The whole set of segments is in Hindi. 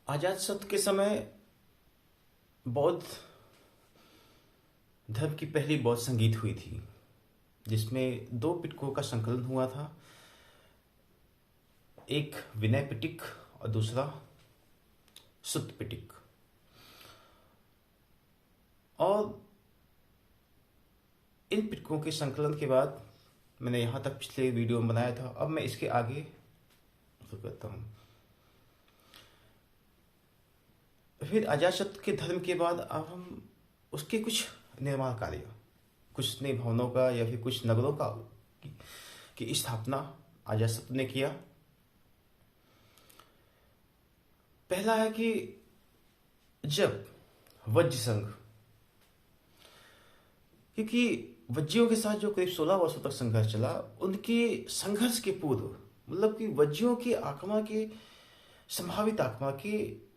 अजातशत्रु के समय बौद्ध धर्म की पहली बौद्ध संगीत हुई थी, जिसमें दो पिटकों का संकलन हुआ था। एक विनय पिटक और दूसरा सुत्त पिटक। और इन पिटकों के संकलन के बाद मैंने यहाँ तक पिछले वीडियो में बनाया था। अब मैं इसके आगे शुरू करता हूँ। फिर अजातशत्रु के धर्म के बाद अब हम उसके कुछ निर्माण कार्य, कुछ नए भवनों का या फिर कुछ नगरों का की स्थापना अजातशत्रु ने किया। पहला है कि जब वज्र संघ, क्योंकि वज्जियों के साथ जो करीब 16 वर्षों तक संघर्ष चला, उनके संघर्ष के पूर्व मतलब कि वज्जियों के आक्रमण के संभावित आक्रमण के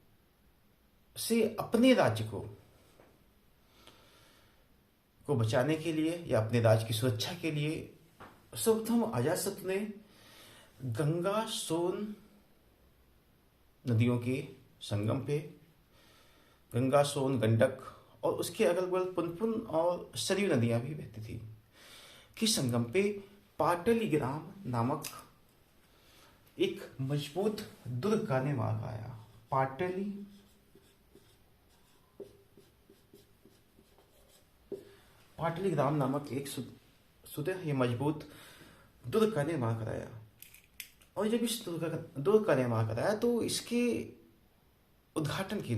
से अपने राज्य को बचाने के लिए या अपने राज्य की सुरक्षा के लिए सर्वप्रथम अजातशत्रु ने गंगा सोन नदियों के संगम पे, गंगा सोन गंडक और उसके अगल बगल पुनपुन और सरयू नदियां भी बहती थी, कि संगम पे पाटलिग्राम नामक एक मजबूत दुर्ग का निर्माण कराया। पाटलिग्राम नामक एक सुदृढ़ ये मजबूत दुर्ग का निर्माण कराया। और जब इस दुर्ग का निर्माण कराया तो इसके उद्घाटन के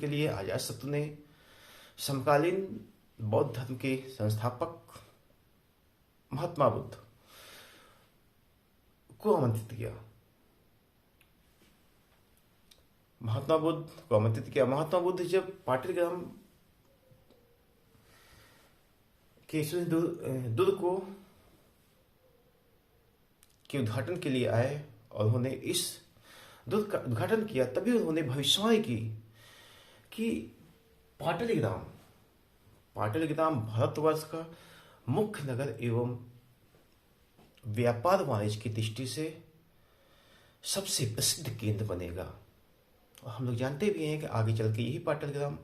लिए अजातशत्रु ने समकालीन बौद्ध धर्म के संस्थापक महात्मा बुद्ध को आमंत्रित किया। महात्मा बुद्ध जब पाटलिग्राम के दुर्ग के उद्घाटन के लिए आए और उन्होंने इस दुर्ग का उद्घाटन किया, तभी उन्होंने भविष्यवाणी की कि पाटलिग्राम भारतवर्ष का मुख्य नगर एवं व्यापार वाणिज्य की दृष्टि से सबसे प्रसिद्ध केंद्र बनेगा। और हम लोग जानते भी हैं कि आगे चल के यही पाटलिग्राम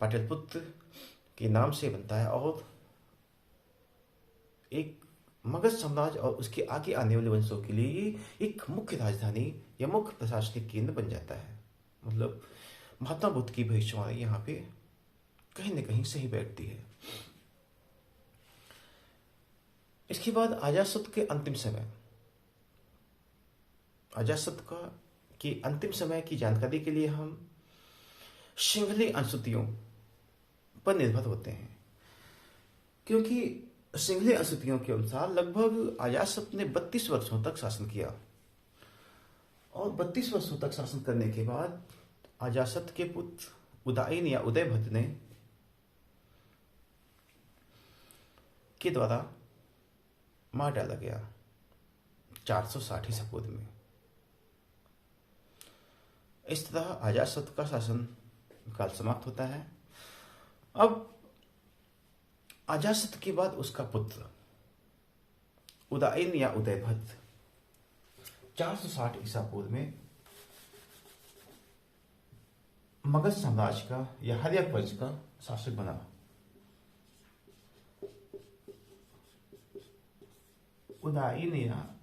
पाटलिपुत्र के नाम से बनता है और एक मगध साम्राज्य और उसके आगे आने वाले वंशों के लिए ये एक मुख्य राजधानी या मुख्य प्रशासनिक केंद्र बन जाता है। मतलब महात्मा बुद्ध की भविष्यवाणी यहाँ पे कहीं न कहीं सही बैठती है। इसके बाद अजातशत्रु के अंतिम समय की जानकारी के लिए हम सिंहली अनुसूचियों पर निर्भर होते हैं, क्योंकि सिंहली अनुसूचियों के अनुसार लगभग अजातशत्रु ने 32 वर्षों तक शासन किया। और 32 वर्षों तक शासन करने के बाद अजातशत्रु के पुत्र उदयन या उदयभद्र ने के द्वारा मार डाला गया 460 ईसा पूर्व में। इस तरह अजातशत्रु का शासन काल समाप्त होता है। अब अजातशत्रु के बाद उसका पुत्र उदयन या उदयभद्र 460 ईसा पूर्व में मगध साम्राज्य का या हर्यक वंश का शासक बना। उदयन या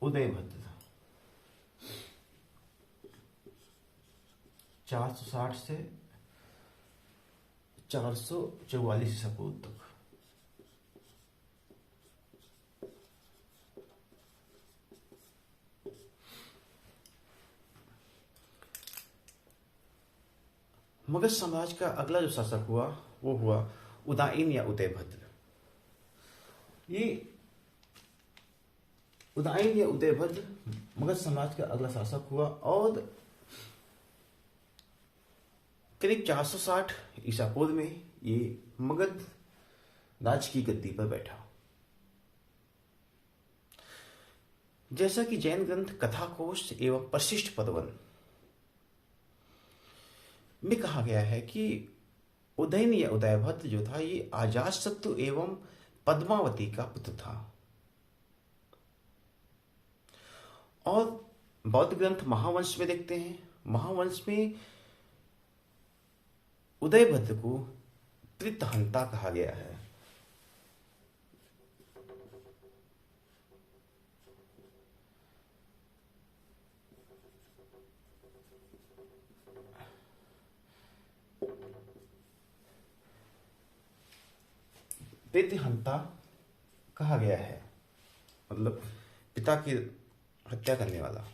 उदयभद्र 460 से 444 ईसा पूर्व तक। मगध साम्राज्य का अगला जो शासक हुआ वो हुआ उदयन या उदयभद्र। ये उदयन या उदयभद्र मगध साम्राज्य का अगला शासक हुआ और करीब 460 ईसा पूर्व में ये मगध राज्य की गद्दी पर बैठा। जैसा कि जैन ग्रंथ कथाकोश एवं परिशिष्ट पर्वन में कहा गया है कि उदयन या उदयभद्र जो था ये अजातशत्रु एवं पद्मावती का पुत्र था। और बौद्ध ग्रंथ महावंश में देखते हैं, महावंश में उदयभद्र को त्रितहंता कहा गया है। त्रितहंता कहा गया है, मतलब पिता की हत्या करने वाला।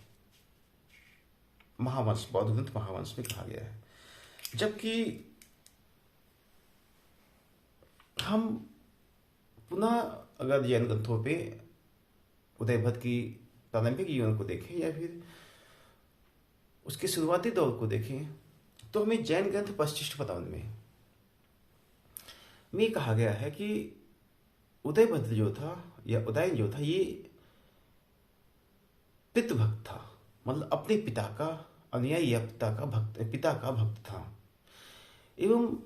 महावंश, बौद्ध ग्रंथ महावंश में कहा गया है। जबकि हम पुनः अगर जैन ग्रंथों पे उदयभद्र की प्रारंभिक जीवन को देखें या फिर उसके शुरुआती दौर को देखें, तो हमें जैन ग्रंथ वशिष्ठ पतन में कहा गया है कि उदयभद्र जो था या उदयन जो था, ये पितृभक्त था, मतलब अपने पिता का अनुयायी या पिता का भक्त था। एवं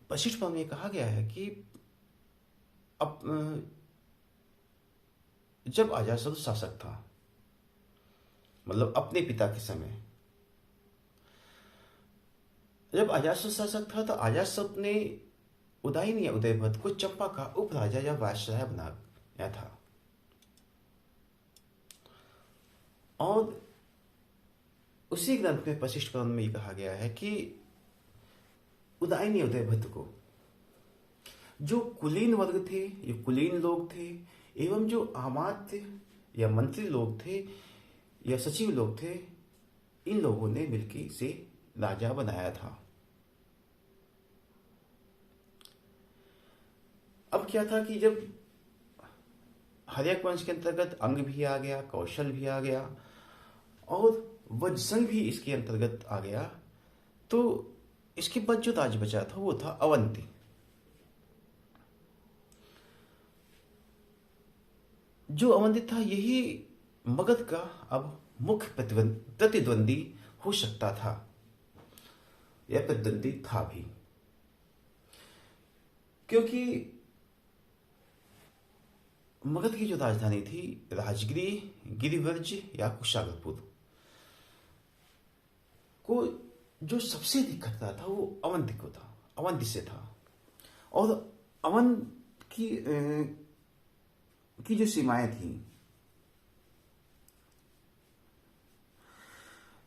वशिष्ठ पर्व में कहा गया है कि अब जब अजातशत्रु शासक था, मतलब अपने पिता के समय जब अजातशत्रु शासक था, तो अजातशत्रु ने उदयन या उदयभद्र को चंपा का उपराजा या वायसराय बनाया था। और उसी ग्रंथ में वशिष्ठ पर्व में कहा गया है कि उदयन या उदयभद्र को जो कुलीन वर्ग थे, ये कुलीन लोग थे, एवं जो अमात्य या मंत्री लोग थे या सचिव लोग थे, इन लोगों ने मिलकर इसे राजा बनाया था। अब क्या था कि जब हर्यक वंश के अंतर्गत अंग भी आ गया, कौशल भी आ गया और वज्रसंघ भी इसके अंतर्गत आ गया, तो इसके बाद जो राज बचा था वो था अवंती। जो अवंती था, यही मगध का अब मुख्य प्रतिद्वंदी हो सकता था या प्रतिद्वंदी था भी, क्योंकि मगध की जो राजधानी थी राजगिरी, गिरिवर्ज या कुशाग्रपुर को जो सबसे अधिक खतरा था वो अवंती को था, अवंती से था। और अवंत की जो सीमाएं थी,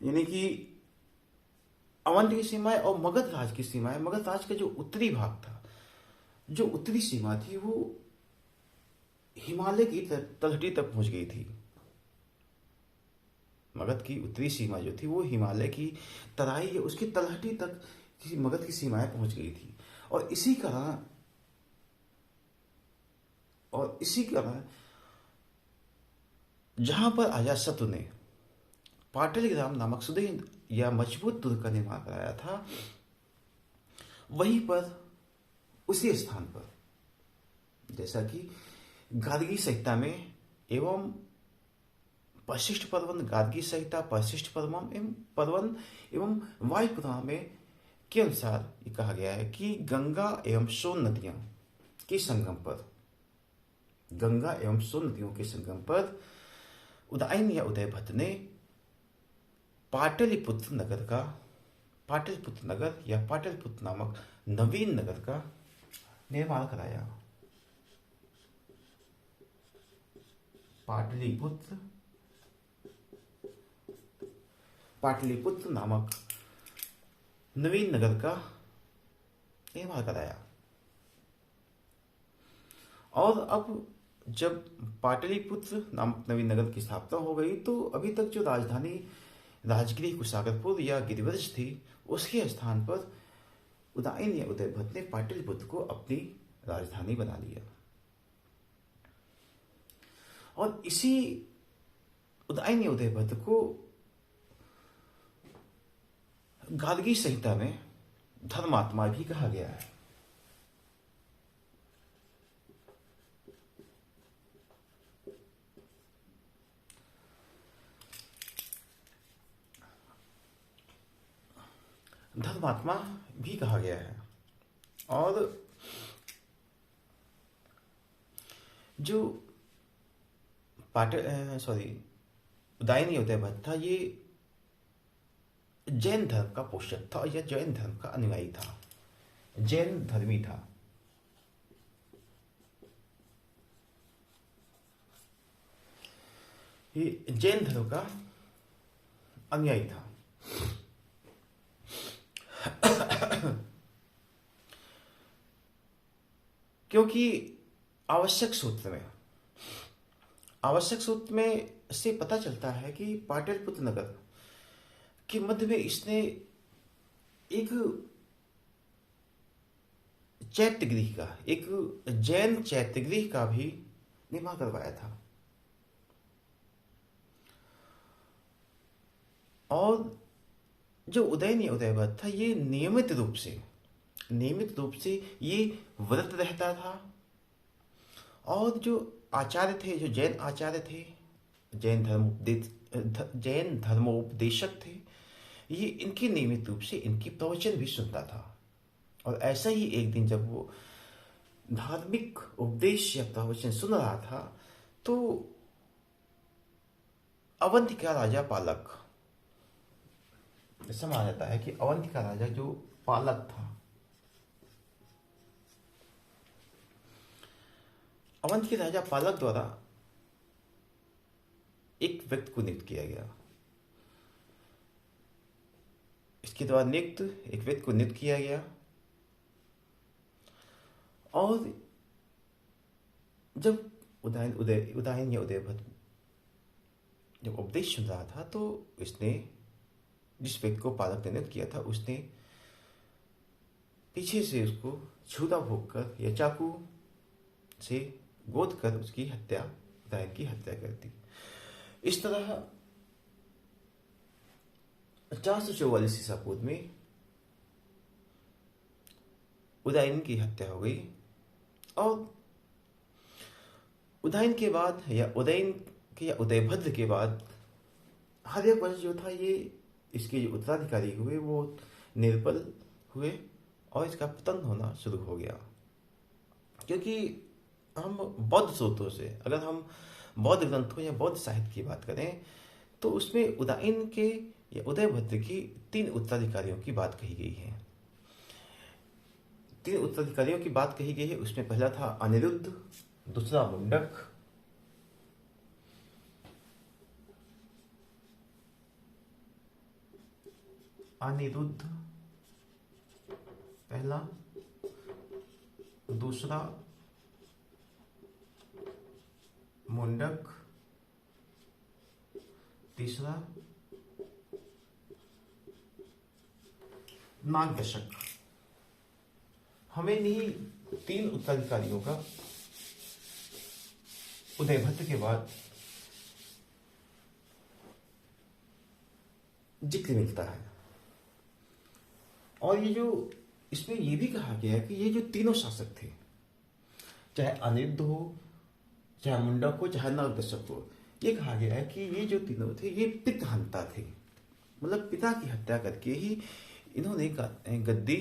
यानी कि अवंत की सीमाएं और मगध राज की सीमाएं, मगध राज का जो उत्तरी भाग था, जो उत्तरी सीमा थी, वो हिमालय की तलहटी तक पहुंच गई थी। मगध की उत्तरी सीमा जो थी वो हिमालय की तराई या उसकी तलहटी तक मगध की सीमाएं पहुंच गई थी। और इसी कारण जहां पर अजातशत्रु ने पाटलिग्राम नामक सुदृढ़ या मजबूत दुर्ग का निर्माण कराया था, वहीं पर उसी स्थान पर, जैसा कि गार्गी संहिता में एवं वशिष्ठ पर्वन, गार्गी संहिता, वशिष्ठ पर्वन एवं वायु पुराण में के अनुसार ये कहा गया है कि गंगा एवं सोन नदियों के संगम पर, गंगा एवं सोन नदियों के संगम पर उदयन या उदयभद्र ने पाटलिपुत्र नगर या पाटलिपुत्र नामक नवीन नगर का निर्माण कराया। पाटलिपुत्र नामक नवीन नगर का निर्माण कराया। और अब जब पाटलिपुत्र नामक नवीन नगर की स्थापना हो गई, तो अभी तक जो राजधानी राजगिरी, कुशाग्रपुर या गिरिवर्ज थी, उसके स्थान पर उदयन या उदयभद्र ने पाटलिपुत्र को अपनी राजधानी बना लिया। और इसी उदयन या उदयभद्र को गार्गी संहिता में धर्मात्मा भी कहा गया है। धर्मात्मा भी कहा गया है। और जो उदयन उदयभद्र था, ये जैन धर्म का पोषक था या जैन धर्म का अनुयायी था, जैन धर्मी था। ये जैन धर्म का अनुयायी था। क्योंकि आवश्यक सूत्र में से पता चलता है कि पाटलिपुत्र नगर के मध्य में इसने एक चैत्यगृह का, एक जैन चैत्यगृह का भी निर्माण करवाया था। और जो उदयन उदयभद्र था, ये नियमित रूप से ये व्रत रहता था। और जो आचार्य थे, जो जैन आचार्य थे, जैन धर्मोपदेशक थे, ये इनके नियमित रूप से इनकी प्रवचन भी सुनता था। और ऐसा ही एक दिन जब वो धार्मिक उपदेश या प्रवचन सुन रहा था, तो अवंती का राजा पालक, ऐसा माना जाता है कि अवंती का राजा जो पालक था, अवंत के राजा पालक द्वारा एक व्यक्ति को नियुक्त किया गया। इसके द्वारा नियुक्त एक व्यक्ति को नियुक्त किया गया। और जब उदयन या उदयभद्र जब उपदेश सुन रहा था, तो इसने, जिस व्यक्ति को पालक ने नियुक्त किया था, उसने पीछे से उसको छूता भोग कर या चाकू से गोद कर उसकी हत्या, उदयन की हत्या कर दी। इस तरह 444 ईसा पूर्व में उदयन की हत्या हो गई। और उदयन के बाद या उदयभद्र के बाद हर्यक वंश जो था, ये इसके जो उत्तराधिकारी हुए वो निर्बल हुए और इसका पतन होना शुरू हो गया। क्योंकि हम बौद्ध स्रोतों से, अगर हम बौद्ध ग्रंथों या बौद्ध साहित्य की बात करें, तो उसमें उदयन के या उदयभद्र की 3 उत्तराधिकारियों की बात कही गई है। 3 उत्तराधिकारियों की बात कही गई है। उसमें पहला था अनिरुद्ध, दूसरा मुंडक, अनिरुद्ध पहला, दूसरा मुंडक, तीसरा नागदशक। हमें इन्हीं 3 उत्तराधिकारियों का उदयभद्र के बाद जिक्र मिलता है। और ये जो इसमें ये भी कहा गया है कि ये जो तीनों शासक थे, चाहे अनिरुद्ध हो, चाहे मुंडक हो, चाहे नागदशक हो, ये कहा गया है कि ये जो तीनों थे ये पितृहंता थे। मतलब पिता की हत्या करके ही इन्होंने गद्दी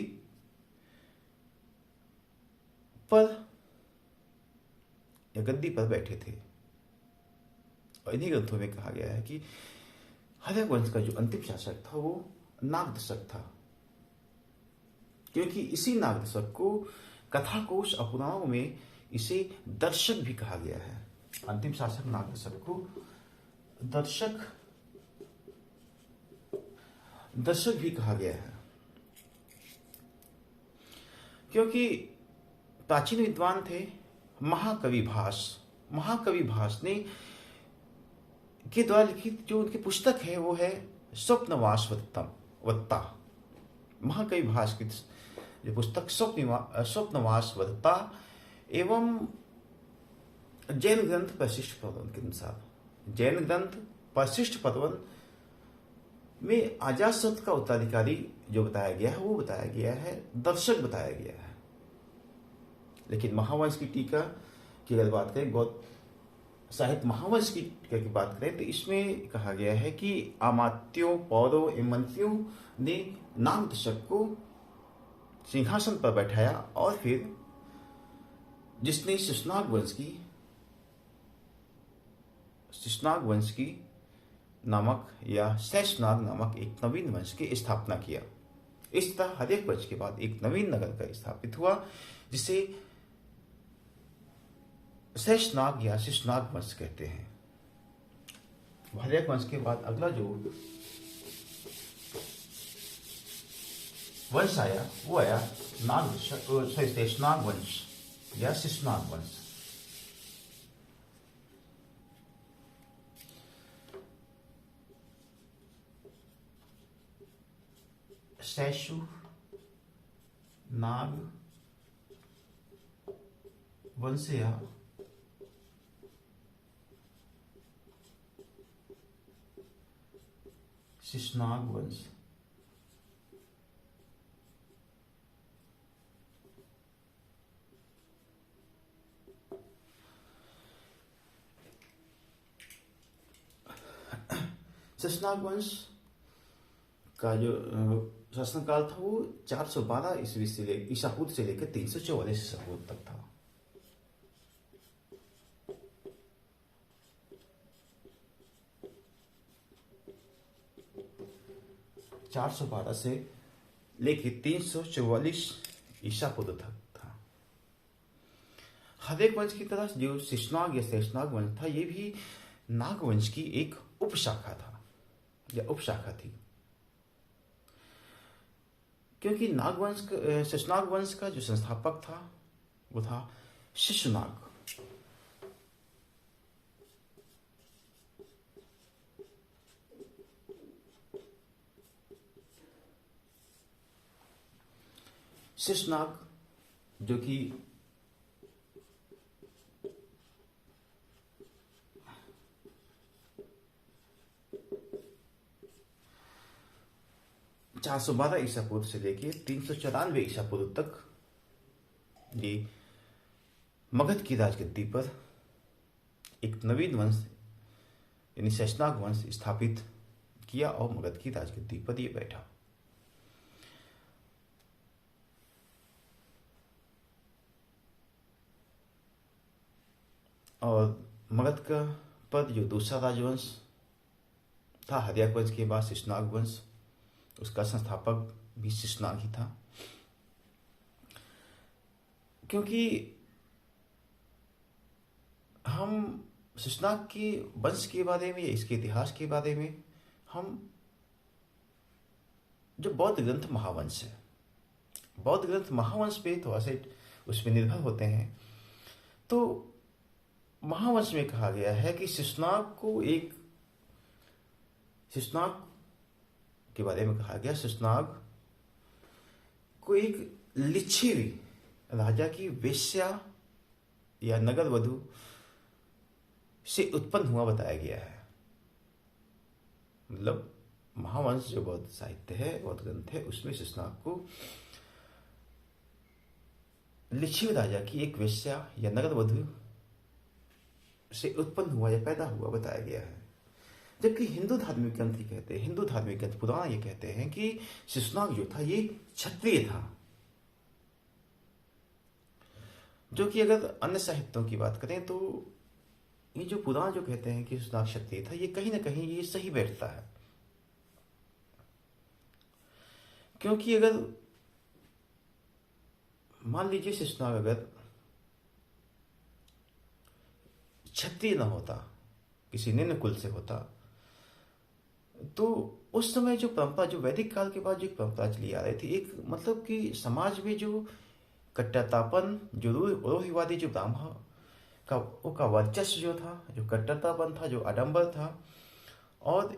पर बैठे थे। और इन्हीं ग्रंथों में कहा गया है कि हर्यक वंश का जो अंतिम शासक था वो नागदशक था। क्योंकि इसी नागदशक को कथाकोश और पुराणों में इसे दर्शक भी कहा गया है। अंतिम शासक नागदशक को दर्शक भी कहा गया है। क्योंकि प्राचीन विद्वान थे महाकवि भास ने के द्वारा लिखित जो उनकी पुस्तक है वो है स्वप्नवास वत्ता। महाकवि भास की जो पुस्तक स्वप्नवास वत्ता एवं जैन ग्रंथ परिशिष्ट पर्वन के अनुसार, जैन ग्रंथ परिशिष्ट पर्वन में अजातशत्रु का उत्तराधिकारी जो बताया गया है वो बताया गया है, दर्शक बताया गया है। लेकिन महावंश की टीका की अगर बात करें, बौद्ध साहित्य महावंश की टीका की बात करें, तो इसमें कहा गया है कि अमात्यों, पौरों एवं मंत्रियों ने नागदशक को सिंहासन पर बैठाया और फिर जिसने शिशुनाग वंश की नामक या शेषनाग नामक एक नवीन वंश की स्थापना किया। इस तरह हर्यक वंश के बाद एक नवीन नगर का स्थापित हुआ जिसे शेषनाग या शिशुनाग वंश कहते हैं। हर्यक वंश के बाद अगला जो वंश आया वो आया शेषनाग वंश या शिशुनाग वंश। शैशु नाग वंश या शिशुनाग वंश। शिशुनाग वंश का जो शासनकाल था वो 412 ईस्वी से ईसा पूर्व से लेकर 344 ईसा पूर्व तक था। चार सौ बारह से लेके 344 ईसा पूर्व तक था। हर्यक वंश की तरह जो शिशुनाग या शेषनाग वंश था ये भी नाग वंश की एक उपशाखा था या उपशाखा थी, क्योंकि नागवंश शिशुनाग वंश का जो संस्थापक था वो था शिशुनाग। शिशुनाग जो कि चार सौ बारह ईसा पूर्व से लेके 394 ईसा पूर्व तक ये मगध की राजगद्दी पर एक नवीन वंश यानी शेषनाग वंश स्थापित किया और मगध की राजगद्दी पर ये बैठा। और मगध का पद जो दूसरा राजवंश था हर्यक वंश के बाद शिशुनाग वंश, उसका संस्थापक भी शिशुनाग ही था। क्योंकि हम शिशुनाग के वंश के बारे में या इसके इतिहास के बारे में हम जो बौद्ध ग्रंथ महावंश है, बौद्ध ग्रंथ महावंश पे थोड़ा सा उस पर निर्भर होते हैं। तो महावंश में कहा गया है कि शिशुनाग के बारे में कहा गया, शिशुनाग को एक लिच्छवी राजा की वेश्या या नगर वधु से उत्पन्न हुआ बताया गया है। मतलब महावंश जो बौद्ध साहित्य है, बौद्ध ग्रंथ है, उसमें शिशुनाग को लिच्छवी राजा की एक वेश्या या नगर वधु से उत्पन्न हुआ या पैदा हुआ बताया गया है। जबकि हिंदू धार्मिक ग्रंथ ये कहते हैं, हिंदू धार्मिक ग्रंथ पुराण ये कहते हैं कि शिशुनाग जो था ये क्षत्रिय था। जो कि अगर अन्य साहित्यों की बात करें तो ये जो पुराण जो कहते हैं कि शिशुनाग क्षत्रिय था, ये कहीं ना कहीं ये सही बैठता है। क्योंकि अगर मान लीजिए शिशुनाग अगर क्षत्रिय न होता, किसी निम्न कुल से होता, तो उस समय जो परंपरा, जो वैदिक काल के बाद जो परंपरा चली आ रही थी, एक मतलब कि समाज में जो कट्टरतापन, जो रूढ़िवादी जो ब्राह्मण का वर्चस्व जो था, जो कट्टरतापन था, जो आडंबर था, और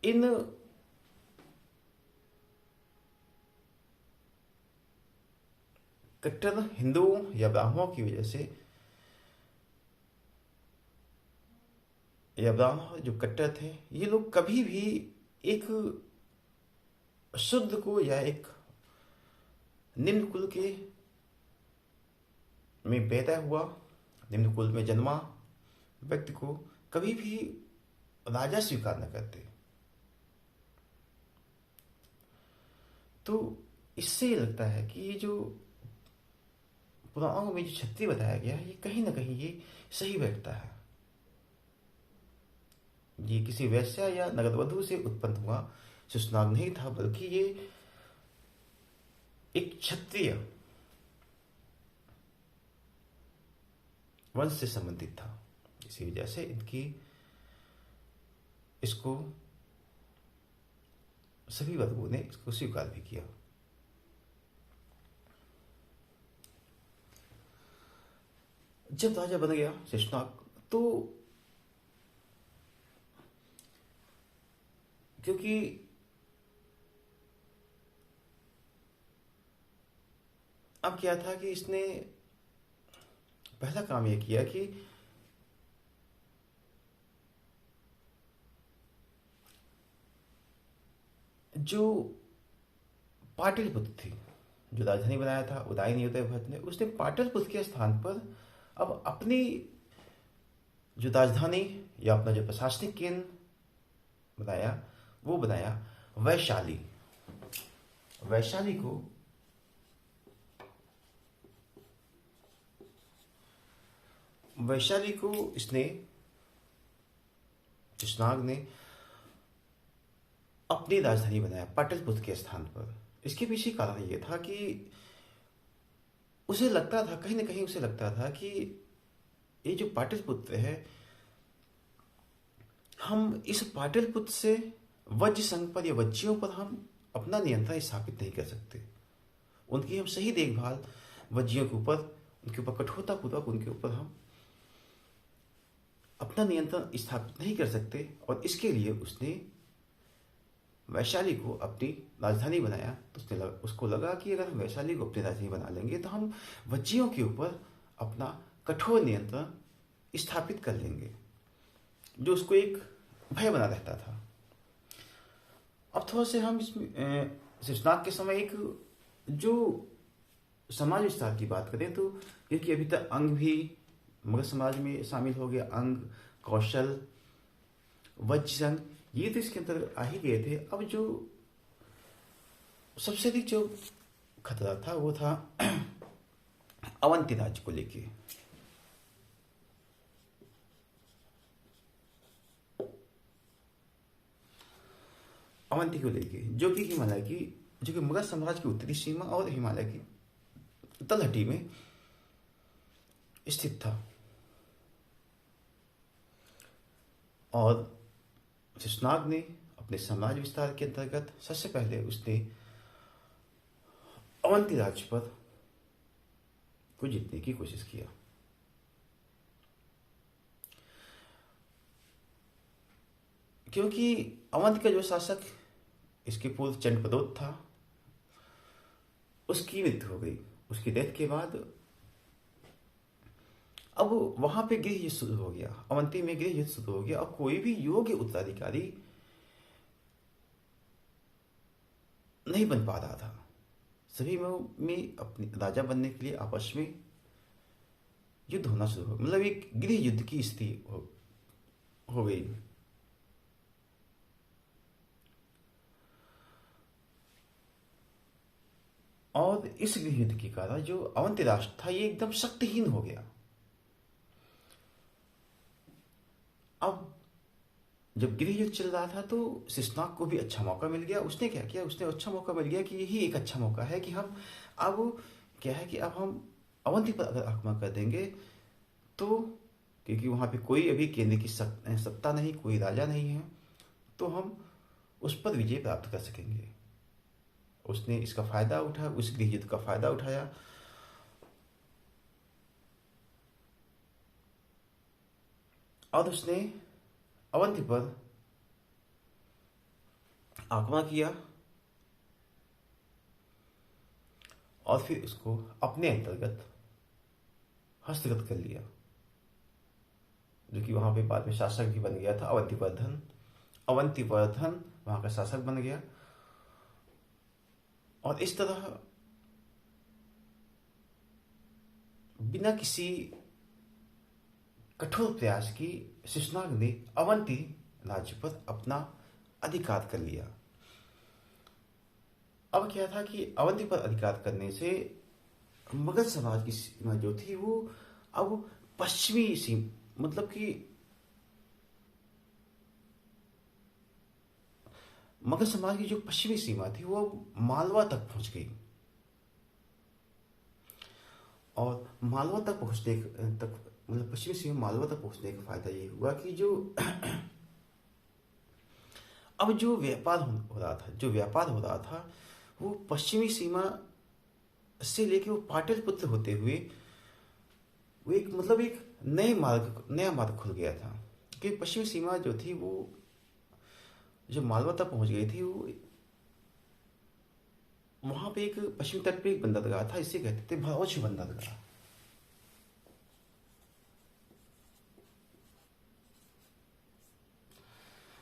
इन कट्टर हिंदुओं या ब्राह्मणों की वजह से, या ब्राह्मण जो कट्टर थे, ये लोग कभी भी एक शुद्ध को या एक निम्न कुल के में पैदा हुआ, निम्न कुल में जन्मा व्यक्ति को कभी भी राजा स्वीकार न करते। तो इससे ये लगता है कि ये जो पुराणों में जो क्षत्रिय बताया गया है, ये कहीं ना कहीं ये सही बैठता है। ये किसी वैश्या या नगदवधु से उत्पन्न हुआ शिशुनाग नहीं था, बल्कि ये एक क्षत्रिय वंश से संबंधित था। इसी वजह से इसको सभी वर्गों ने इसको स्वीकार भी किया। जब राजा बन गया शेषनाग, तो क्योंकि अब क्या था कि इसने पहला काम यह किया कि जो पाटलिपुत्र थी, जो राजधानी बनाया था उदयनी उदयभद्र ने, उसने पाटलिपुत्र के स्थान पर अब अपनी जो राजधानी या अपना जो प्रशासनिक केंद्र बनाया, वो बनाया वैशाली। वैशाली को इसने, शेषनाग ने अपनी राजधानी बनाया पाटलिपुत्र के स्थान पर। इसके पीछे कारण यह था कि उसे लगता था, कहीं ना कहीं उसे लगता था कि ये जो पाटलिपुत्र है, हम इस पाटलिपुत्र से वज्र संघ पर या वज्जियों पर हम अपना नियंत्रण स्थापित नहीं कर सकते। उनकी हम सही देखभाल वज्जियों के ऊपर, उनके ऊपर कठोरतापूर्वक उनके ऊपर हम अपना नियंत्रण स्थापित नहीं कर सकते। और इसके लिए उसने वैशाली को अपनी राजधानी बनाया। तो उसको लगा कि अगर हम वैशाली को अपनी राजधानी बना लेंगे तो हम वज्जियों के ऊपर अपना कठोर नियंत्रण स्थापित कर लेंगे, जो उसको एक भय बना रहता था। अब थोड़ा से हम इसमें शेषनाग के समय एक जो समाज विस्तार की बात करें, तो क्योंकि अभी तक अंग भी मगध समाज में शामिल हो गया, अंग, कौशल, वज्र संघ, ये तो इसके अंदर आ ही गए थे। अब जो सबसे अधिक जो खतरा था वो था अवंती राज्य को लेके। अवंती को लेके, जो कि हिमालय की, जो कि मगध साम्राज्य की उत्तरी सीमा और हिमालय की तलहटी में स्थित था। और शेषनाग ने अपने साम्राज्य विस्तार के अंतर्गत सबसे पहले उसने अवंती राज्य पर को जीतने की कोशिश किया। क्योंकि अवंत का जो शासक इसके पूर्व चंडप्रद्योत था, उसकी मृत्यु हो गई। उसकी डेथ के बाद अब वहां पे गृह युद्ध शुरू हो गया, अवंती में गृह युद्ध शुरू हो गया। और कोई भी योग्य उत्तराधिकारी नहीं बन पा रहा था। सभी में अपने राजा बनने के लिए आपस में युद्ध होना शुरू हो, मतलब एक गृह युद्ध की स्थिति हो गई। और इस गृह युद्ध के कारण जो अवंती राष्ट्र था, ये एकदम शक्तिहीन हो गया। अब जब गृह युद्ध चल रहा था तो शेषनाग को भी अच्छा मौका मिल गया। उसने क्या किया, उसने अच्छा मौका मिल गया कि यही एक अच्छा मौका है कि हम अब क्या है कि अब हम अवंती पर अगर आक्रमण कर देंगे तो, क्योंकि वहां पे कोई अभी केंद्र की सत्ता नहीं, कोई राजा नहीं है, तो हम उस पर विजय प्राप्त कर सकेंगे। उसने इसका फायदा उठाया, उस गृह युद्ध का फायदा उठाया। और उसने अवंती पर आक्रमण किया और फिर उसको अपने अंतर्गत हस्तगत कर लिया, जो कि वहां पे बाद में शासक भी बन गया था। अवंतीवर्धन वहां का शासक बन गया। और इस तरह बिना किसी कठोर प्रयास की शेषनाग ने अवंती राज्य पर अपना अधिकार कर लिया। अब क्या था कि अवंती पर अधिकार करने से मगध समाज की सीमा जो थी वो अब पश्चिमी सीमा, मतलब कि मगध साम्राज्य की जो पश्चिमी सीमा थी वो मालवा तक पहुंच गई। और मालवा तक पहुंचने तक मतलब पश्चिमी सीमा मालवा तक पहुंचने का फायदा ये हुआ कि जो अब जो व्यापार हो रहा था, वो पश्चिमी सीमा से लेके वो पाटलिपुत्र होते हुए वो एक मतलब एक नया मार्ग खुल गया था। कि पश्चिमी सीमा जो थी वो जो मालवा तक पहुंच गई थी, वो वहां पे एक पश्चिमी तट पे एक बंदरगाह था, इसे कहते थे भौज बंदरगाह।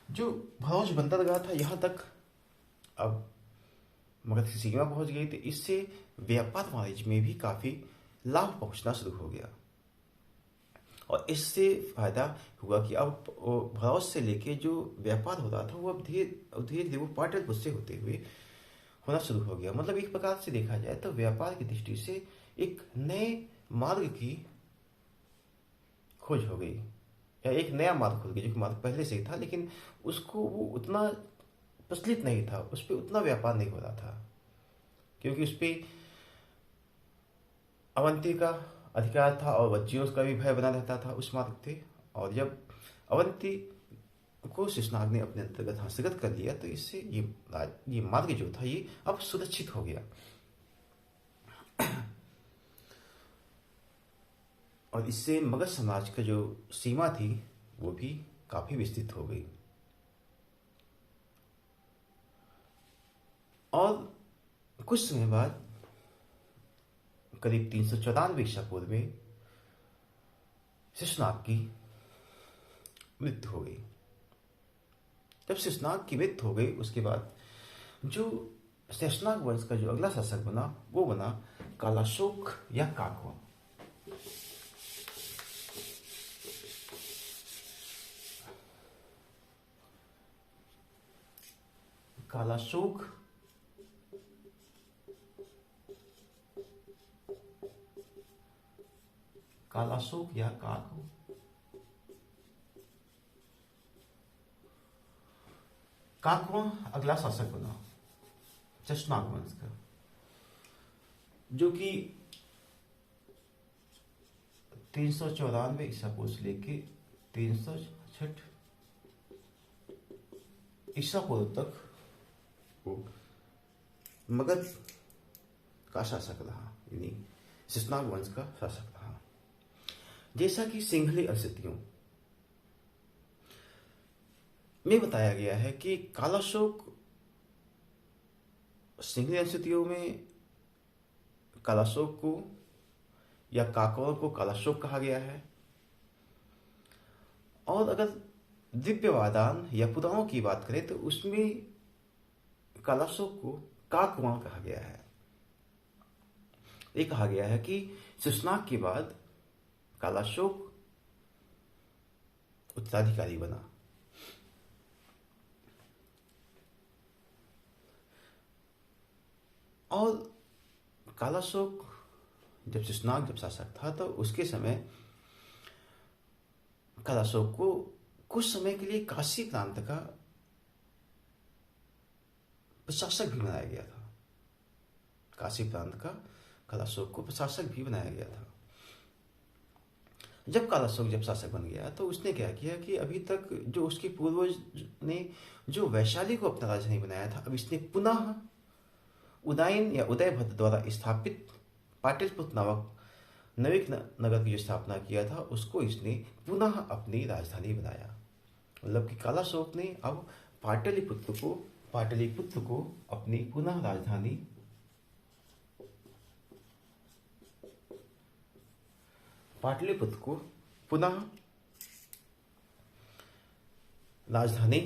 जो भौज बंदरगाह था यहाँ तक अब मगध की सीमा पहुंच गई थी। इससे व्यापार वाणिज्य में भी काफी लाभ पहुंचना शुरू हो गया। और इससे फायदा हुआ कि अब भौज से लेके जो व्यापार हो रहा था वो अब धीरे धीरे वो पाटलिपुत्र से होते हुए होना शुरू हो गया। मतलब एक प्रकार से देखा जाए तो व्यापार की दृष्टि से एक नए मार्ग की खोज हो गई, या एक नया मार्ग खुल गया। जो मार्ग पहले से ही था लेकिन उसको वो उतना प्रचलित नहीं था, उस पर उतना व्यापार नहीं हो रहा था, क्योंकि उस पर अवंती का अधिकार था और वज्जियों का भी भय बना रहता था उस मार्ग थे। और जब अवंती को शेषनाग ने अपने अंतर्गत हस्तगत कर लिया तो इससे ये मार्ग जो था ये अब सुरक्षित हो गया। और इससे मगध समाज का जो सीमा थी वो भी काफी विस्तृत हो गई। और कुछ समय बाद करीब 394 ईसा पूर्व में शेषनाग की मृत्यु हो गई। जब शेषनाग की मृत्यु हो गई उसके बाद जो शेषनाग वंश का जो अगला शासक बना वो बना कालाशोक या काकवा। कालाशोक या काकवा अगला शासक बना शेषनाग वंश का, जो कि 394 ईसा पूर्व से लेके 366 ईसा पूर्व तक वो मगध का शासक रहा, यानी शेषनाग वंश का शासक रहा। जैसा कि सिंहली असितियों में बताया गया है कि कालाशोक सिंहली असितियों में कालाशोक को या काकवा को कालाशोक कहा गया है। और अगर दिव्यवादान या पुराणों की बात करें तो उसमें कालाशोक को काकवा कहा गया है। ये कहा गया है कि शेषनाग के बाद कालाशोक उत्तराधिकारी बना। और कालाशोक जब शेषनाग शासक था तो उसके समय कालाशोक को कुछ समय के लिए काशी प्रांत का प्रशासक भी बनाया गया था। काशी प्रांत का कालाशोक को प्रशासक भी बनाया गया था। जब कालाशोक शासक बन गया तो उसने क्या किया कि अभी तक जो उसके पूर्वज ने जो वैशाली को अपना राजधानी बनाया था, अब इसने पुनः उदयन या उदयभद्र द्वारा स्थापित पाटलिपुत्र नामक नवीन नगर की जो स्थापना किया था उसको इसने पुनः अपनी राजधानी बनाया। मतलब कि कालाशोक ने अब पाटलिपुत्र को अपनी पुनः राजधानी पाटलिपुत्र को पुनः राजधानी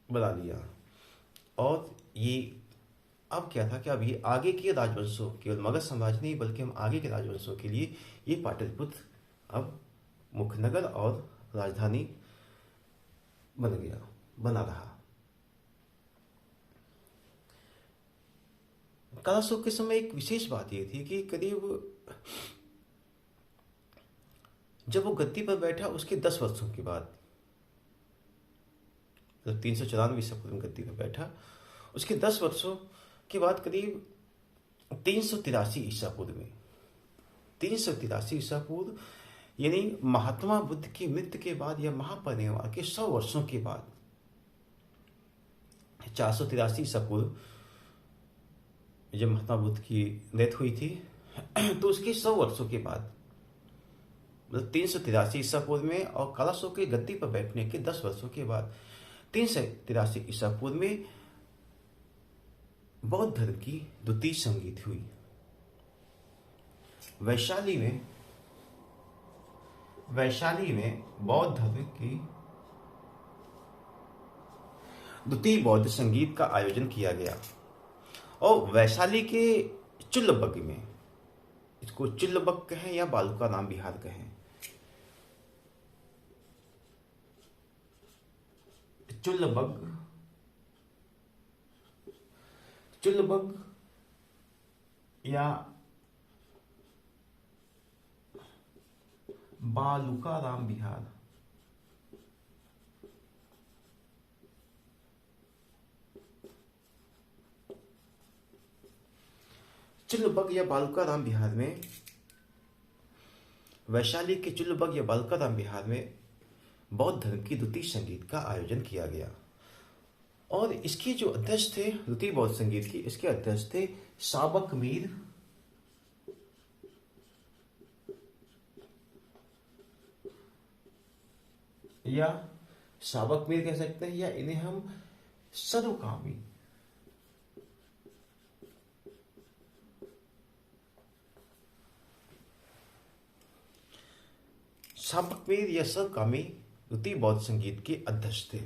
बना लिया। और ये अब क्या था कि अब ये आगे के राजवंशों, केवल मगध साम्राज्य नहीं बल्कि हम आगे के राजवंशों के लिए ये पाटलिपुत्र अब मुख्य नगर और राजधानी बना रहा। कालाशोक के समय एक विशेष बात यह थी कि करीब जब वो गद्दी पर बैठा उसके 10 वर्षों के बाद मतलब 394 ईसा पूर्व में गद्दी पर बैठा। उसके 10 वर्षों के बाद करीब 383 ईसा पूर्व में, 383 ईसा पूर्व यानी महात्मा बुद्ध की मृत्यु के बाद या महापरिनिर्वाण के 100 वर्षों के बाद, 483 ईसा पूर्व जब महात्मा बुद्ध की डेथ हुई थी, तो उसके 100 वर्षों के बाद, मतलब 383 ईसा पूर्व में और कालाशोक की गद्दी पर बैठने के 10 वर्षों के बाद 383 ईसा पूर्व में बौद्ध धर्म की द्वितीय संगीत हुई। वैशाली में बौद्ध धर्म की द्वितीय बौद्ध संगीत का आयोजन किया गया और वैशाली के चुल्लबग में, इसको चुल्लबग कहें या बालूका नाम बिहार कहें, चुल्लबग या बालूका राम बिहार, चुल्लबग या बालूका राम बिहार में, वैशाली के चुल्लबग या बालूका राम बिहार में बौद्ध धर्म की द्वितीय संगीत का आयोजन किया गया। और इसके जो अध्यक्ष थे द्वितीय बौद्ध संगीत की, इसके अध्यक्ष थे साबक मीर या साबक मीर कह सकते हैं, या इन्हें हम सरुकामी, साबक मीर या सरुकामी द्वितीय बौद्ध संगीत के अध्यक्ष थे।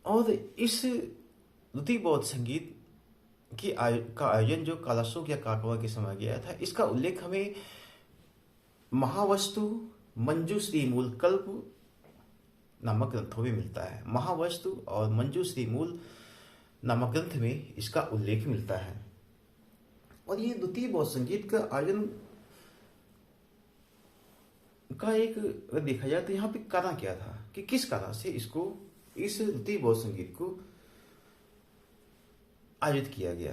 और इस द्वितीय बौद्ध संगीत का आयोजन जो कालाशोक या काकवा के समय गया था, इसका उल्लेख हमें महावस्तु मंजूश्री मूल कल्प नामक ग्रंथों में मिलता है। महावस्तु और मंजूश्री मूल नामक ग्रंथ में इसका उल्लेख मिलता है। और ये द्वितीय बौद्ध संगीत का आयोजन का एक देखा जाए तो यहाँ पे कारण क्या था कि किस कारण से इस द्वितीय बौद्ध संगीत को आयोजित किया गया।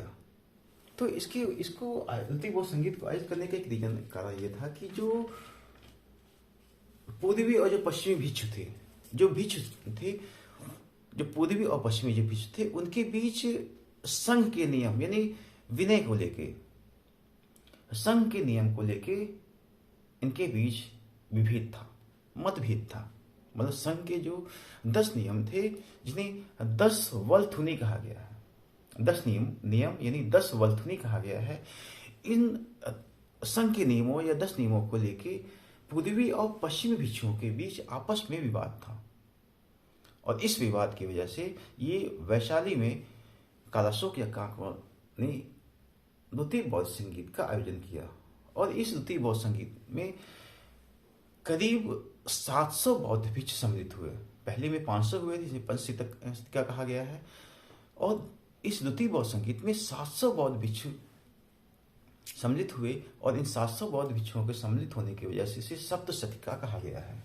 तो इसको द्वितीय बौद्ध संगीत को आयोजित करने का एक रीजन कारण यह था कि जो पूर्वी और जो पश्चिमी भिक्षु थे, जो पूर्वी और पश्चिमी जो भिक्षु थे, उनके बीच संघ के नियम यानी विनय को लेके, संघ के नियम को लेके इनके बीच विभेद था, मतभेद था। मतलब संघ के जो 10 नियम थे, जिन्हें 10 वल्थुनी कहा गया है, 10 नियम यानी 10 वल्थुनी कहा गया है। इन संघ के नियमों या 10 नियमों को लेके पूर्वी और पश्चिमी भिक्षुओं के बीच आपस में विवाद था। और इस विवाद की वजह से ये वैशाली में कालाशोक या काकवा ने द्वितीय बौद्ध संगीत का आयोजन किया। और इस द्वितीय बौद्ध संगीत में करीब 700 बौद्ध भिक्षु सम्मिलित हुए। पहले में 500 हुए थे, जिसे पंचशिका कहा गया है। और इस द्वितीय बौद्ध संगीत में 700 बौद्ध भिक्षु सम्मिलित हुए और इन 700 बौद्ध भिक्षुओं के सम्मिलित होने की वजह से इसे सप्तशतिका कहा गया है।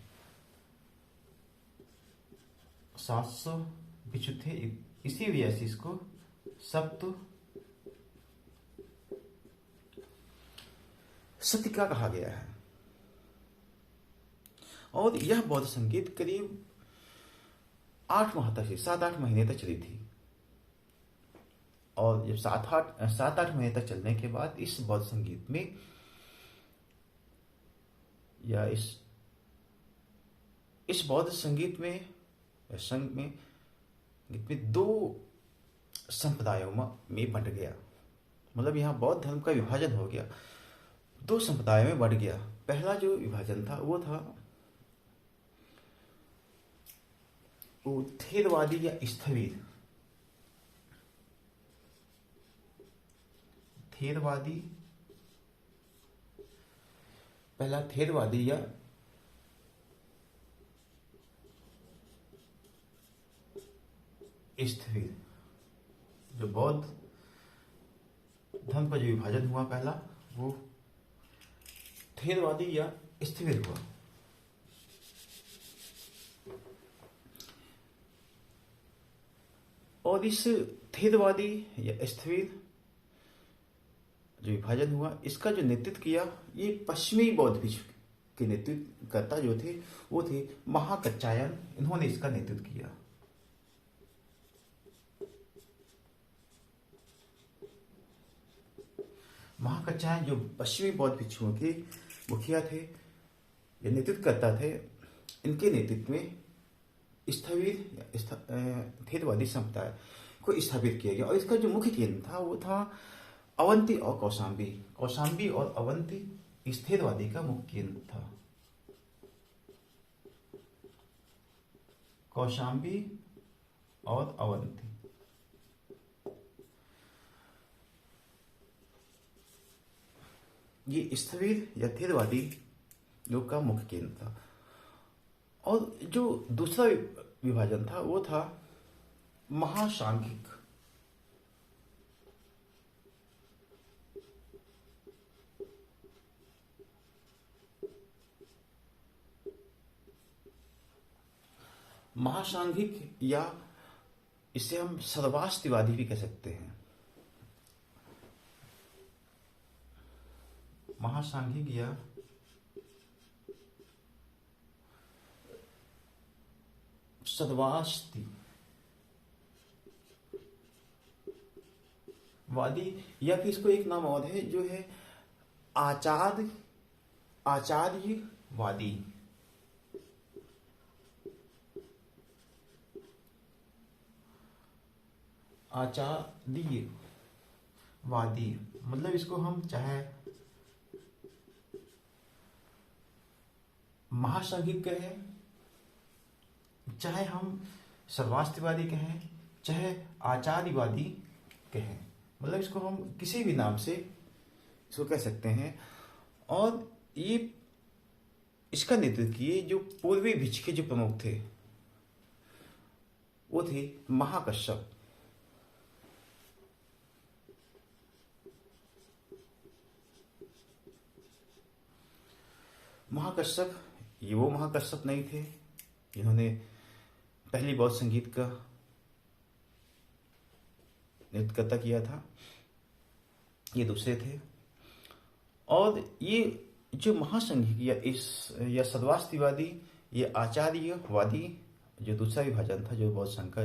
700 भिक्षु थे, इसी वजह से इसको सप्तशतिका कहा गया है। और यह बौद्ध संगीत करीब 8 माह तक, 7-8 महीने तक चली थी। और जब 7-8 महीने तक चलने के बाद इस बौद्ध संगीत में या इस बौद्ध संगीत में संघ में 2 संप्रदायों में बंट गया। मतलब यहाँ बौद्ध धर्म का विभाजन हो गया, 2 संप्रदायों में बढ़ गया। पहला जो विभाजन था वो था थेरवादी या स्थविर। पहला थेरवादी या स्थविर। जो बौद्ध धर्म का जो विभाजन हुआ पहला, वो थेरवादी या स्थविर हुआ। और इस थेदवादी या स्थविर जो विभाजन हुआ, इसका जो नेतृत्व किया, ये पश्चिमी बौद्ध भिक्षु के नेतृत्वकर्ता जो थे वो थे महाकच्चायन। इन्होंने इसका नेतृत्व किया। महाकच्चायन जो पश्चिमी बौद्ध भिक्षुओं के मुखिया थे या नेतृत्वकर्ता थे, इनके नेतृत्व में स्थविर थेदवादी संप्रदाय को स्थापित किया गया। और इसका जो मुख्य केंद्र था वो था अवंती और कौशाम्बी। कौशाम्बी और अवंती इस थेदवादी का मुख्य केंद्र था। कौशाम्बी और अवंती। ये स्थविर या थेदवादी योग का मुख्य केंद्र था। और जो दूसरा विभाजन था वो था महासांघिक। महासांघिक या इसे हम सर्वास्तिवादी भी कह सकते हैं। महासांघिक या सद्वास्तिवादी, या फिर इसको एक नाम और है जो है आचार्यवादी। आचार्यवादी मतलब इसको हम चाहे महासांघिक कहें, चाहे हम सर्वास्तिवादी कहें, चाहे आचार्यवादी कहें, मतलब इसको हम किसी भी नाम से इसको कह सकते हैं। और ये इसका नेतृत्व किए जो पूर्वी भिक्षु के जो प्रमुख थे वो थे महाकश्यप। महाकश्यप ये वो महाकश्यप नहीं थे जिन्होंने पहली बौद्ध संगीत का नृत्यकर्ता किया था, ये दूसरे थे। और ये जो महासंघिक या सद्वास्तिवादी, ये आचार्यवादी जो दूसरा विभाजन था जो बौद्ध संघ का,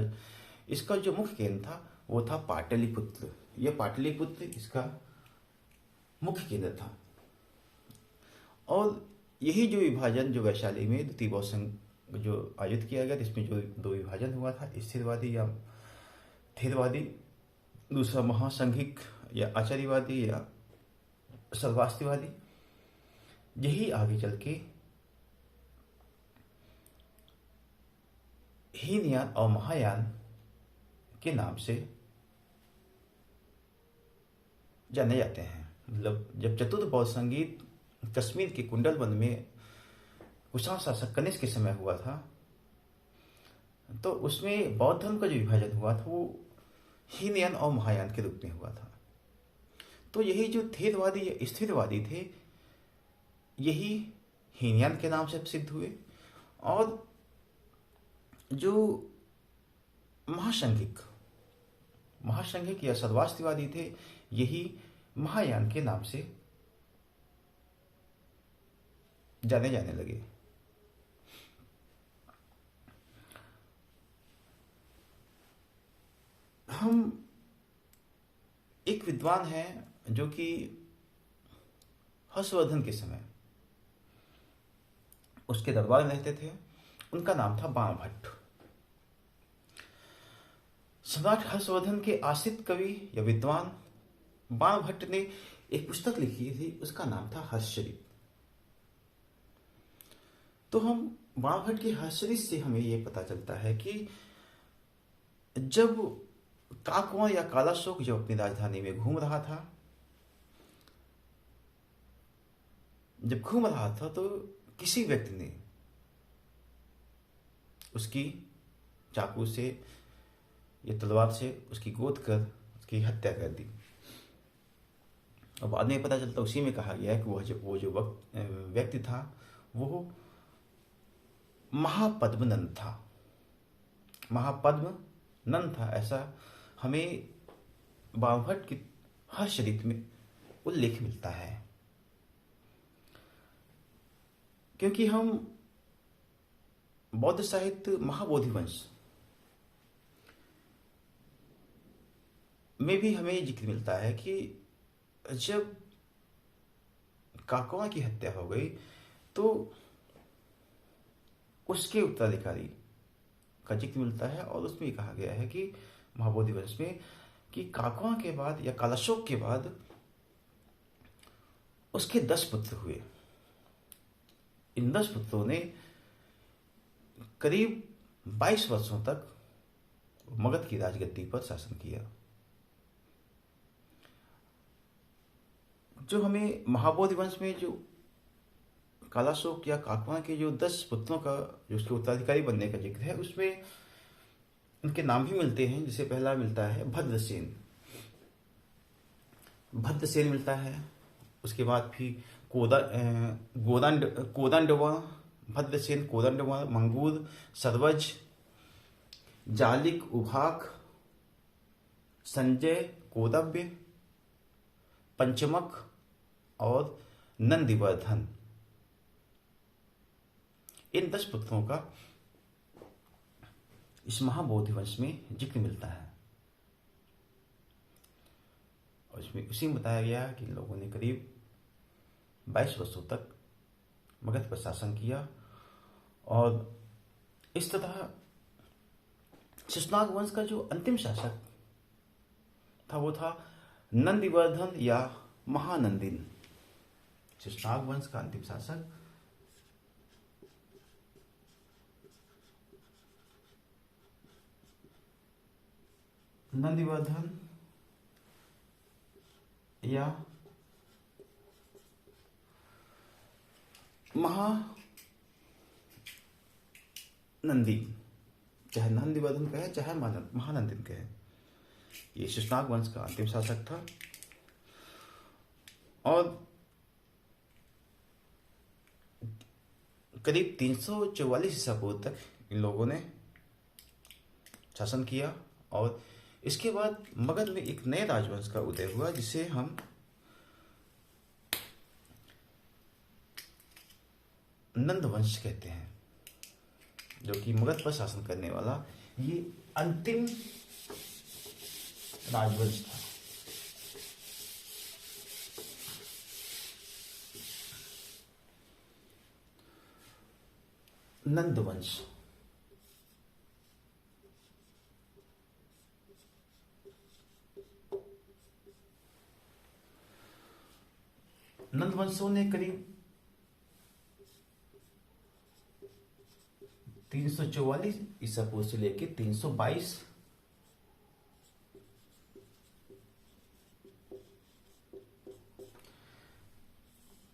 इसका जो मुख्य केंद्र था वो था पाटलिपुत्र। यह पाटलिपुत्र इसका मुख्य केंद्र था। और यही जो विभाजन जो वैशाली में द्वितीय बौद्ध संघ जो आयोजित किया गया, इसमें जो दो विभाजन हुआ था, स्थिरवादी या थेदवादी, दूसरा महासंघिक या आचार्यवादी या सर्वास्तिवादी, यही आगे चल के हीनयान और महायान के नाम से जाने जाते हैं। मतलब जब चतुर्थ बौद्ध संगीत कश्मीर के कुंडल वन में कुषाण शासक कनिष्क के समय हुआ था, तो उसमें बौद्ध धर्म का जो विभाजन हुआ था वो हीनयान और महायान के रूप में हुआ था। तो यही जो थेदवादी या स्थिरवादी थे, यही हीनयान के नाम से प्रसिद्ध हुए। और जो महासंघिक या सद्वास्तिवादी थे, यही महायान के नाम से जाने जाने लगे। हम एक विद्वान हैं जो कि हर्षवर्धन के समय उसके दरबार में रहते थे, उनका नाम था बाणभट्ट। सम्राट हर्षवर्धन के आश्रित कवि या विद्वान बाणभट्ट ने एक पुस्तक लिखी थी, उसका नाम था हर्षचरित। तो हम बाणभट्ट के हर्षचरित से हमें यह पता चलता है कि जब काकवान या कालाशोक जब अपनी राजधानी में घूम रहा था, तो किसी व्यक्ति ने उसकी चाकू से या तलवार से उसकी गोद कर उसकी हत्या कर दी। और बाद में पता चलता, उसी में कहा गया है कि वो जो व्यक्ति था वो महापद्मनंद था। महापद्मनंद नंद था, ऐसा हमें वामभट्ट के हर्षचरित में उल्लेख मिलता है। क्योंकि हम बौद्ध साहित्य महाबोधि वंश में भी हमें जिक्र मिलता है कि जब काकवा की हत्या हो गई तो उसके उत्तराधिकारी का जिक्र मिलता है, और उसमें कहा गया है कि महाबोधि वंश में कि काकवा के बाद या कालाशोक के बाद उसके 10 पुत्र हुए। इन 10 पुत्रों ने करीब 22 वर्षों तक मगध की राजगद्दी पर शासन किया। जो हमें महाबोधि वंश में जो कालाशोक या काकवा के जो 10 पुत्रों का जो उसके उत्तराधिकारी बनने का जिक्र है, उसमें उनके नाम भी मिलते हैं। जैसे पहला मिलता है भद्रसेन, भद्रसेन मिलता है। उसके बाद फिर कोदंडवा, भद्रसेन, कोदंडवा, मंगूर, सर्वज, जालिक, उभाक, संजय, कोदव्य, पंचमक और नंदिवर्धन। इन 10 पुत्रों का इस महाबोधि वंश में जिक्र मिलता है, और इसमें उसी में बताया गया कि इन लोगों ने करीब 22 वर्षों तक मगध पर शासन किया। और इस तरह शिशुनाग वंश का जो अंतिम शासक था वो था नंदिवर्धन या महानंदिन। शिशुनाग वंश का अंतिम शासक नंदिवर्धन या महानंदी, चाहे नंदिवर्धन कहे चाहे महानंदिन कहे, ये शिशुनाग वंश का अंतिम शासक था। और करीब 344 ईसा पूर्व तक इन लोगों ने शासन किया, और इसके बाद मगध में एक नए राजवंश का उदय हुआ जिसे हम नंद वंश कहते हैं, जो कि मगध पर शासन करने वाला ये अंतिम राजवंश था। नंद वंश नंदवंशों ने करीब 344 ईसा पूर्व से लेकर 322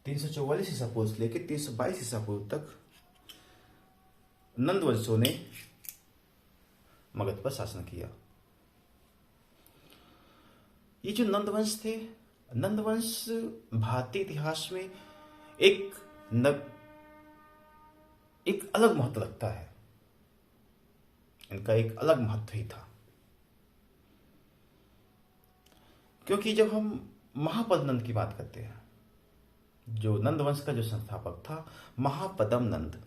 ईसा पूर्व से लेकर 322 ईसा पूर्व तक नंदवंशों ने मगध पर शासन किया। ये जो नंदवंश थे, नंदवंश भारतीय इतिहास में एक अलग महत्व रखता है। इनका एक अलग महत्व ही था, क्योंकि जब हम महापद्म नंद की बात करते हैं, जो नंदवंश का जो संस्थापक था महापद्म नंद,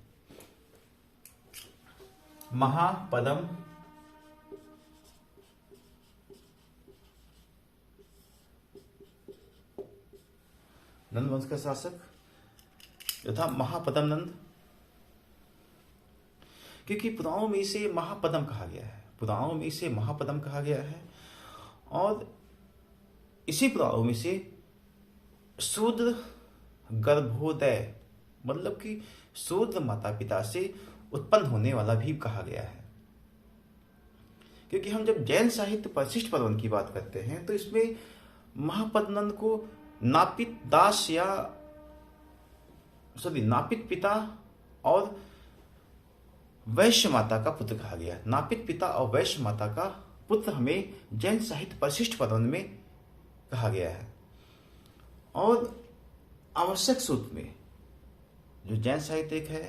महापद्म नंदवंश का शासक जो था महापद्म नंद, क्योंकि पुराणों में इसे महापद्म कहा गया है, पुराणों में इसे महापद्म कहा गया है। और इसी पुराणों में से शूद्र गर्भोदय, मतलब कि शूद्र माता पिता से उत्पन्न होने वाला भी कहा गया है। क्योंकि हम जब जैन साहित्य परिशिष्ट पर्वन की बात करते हैं तो इसमें महापद्म नंद को नापित दास या नापित पिता और वैश्य माता का पुत्र कहा गया। नापित पिता और वैश्य माता का पुत्र हमें जैन साहित्य परिशिष्ट पर्वन में कहा गया है। और आवश्यक सूत्र में जो जैन साहित्य है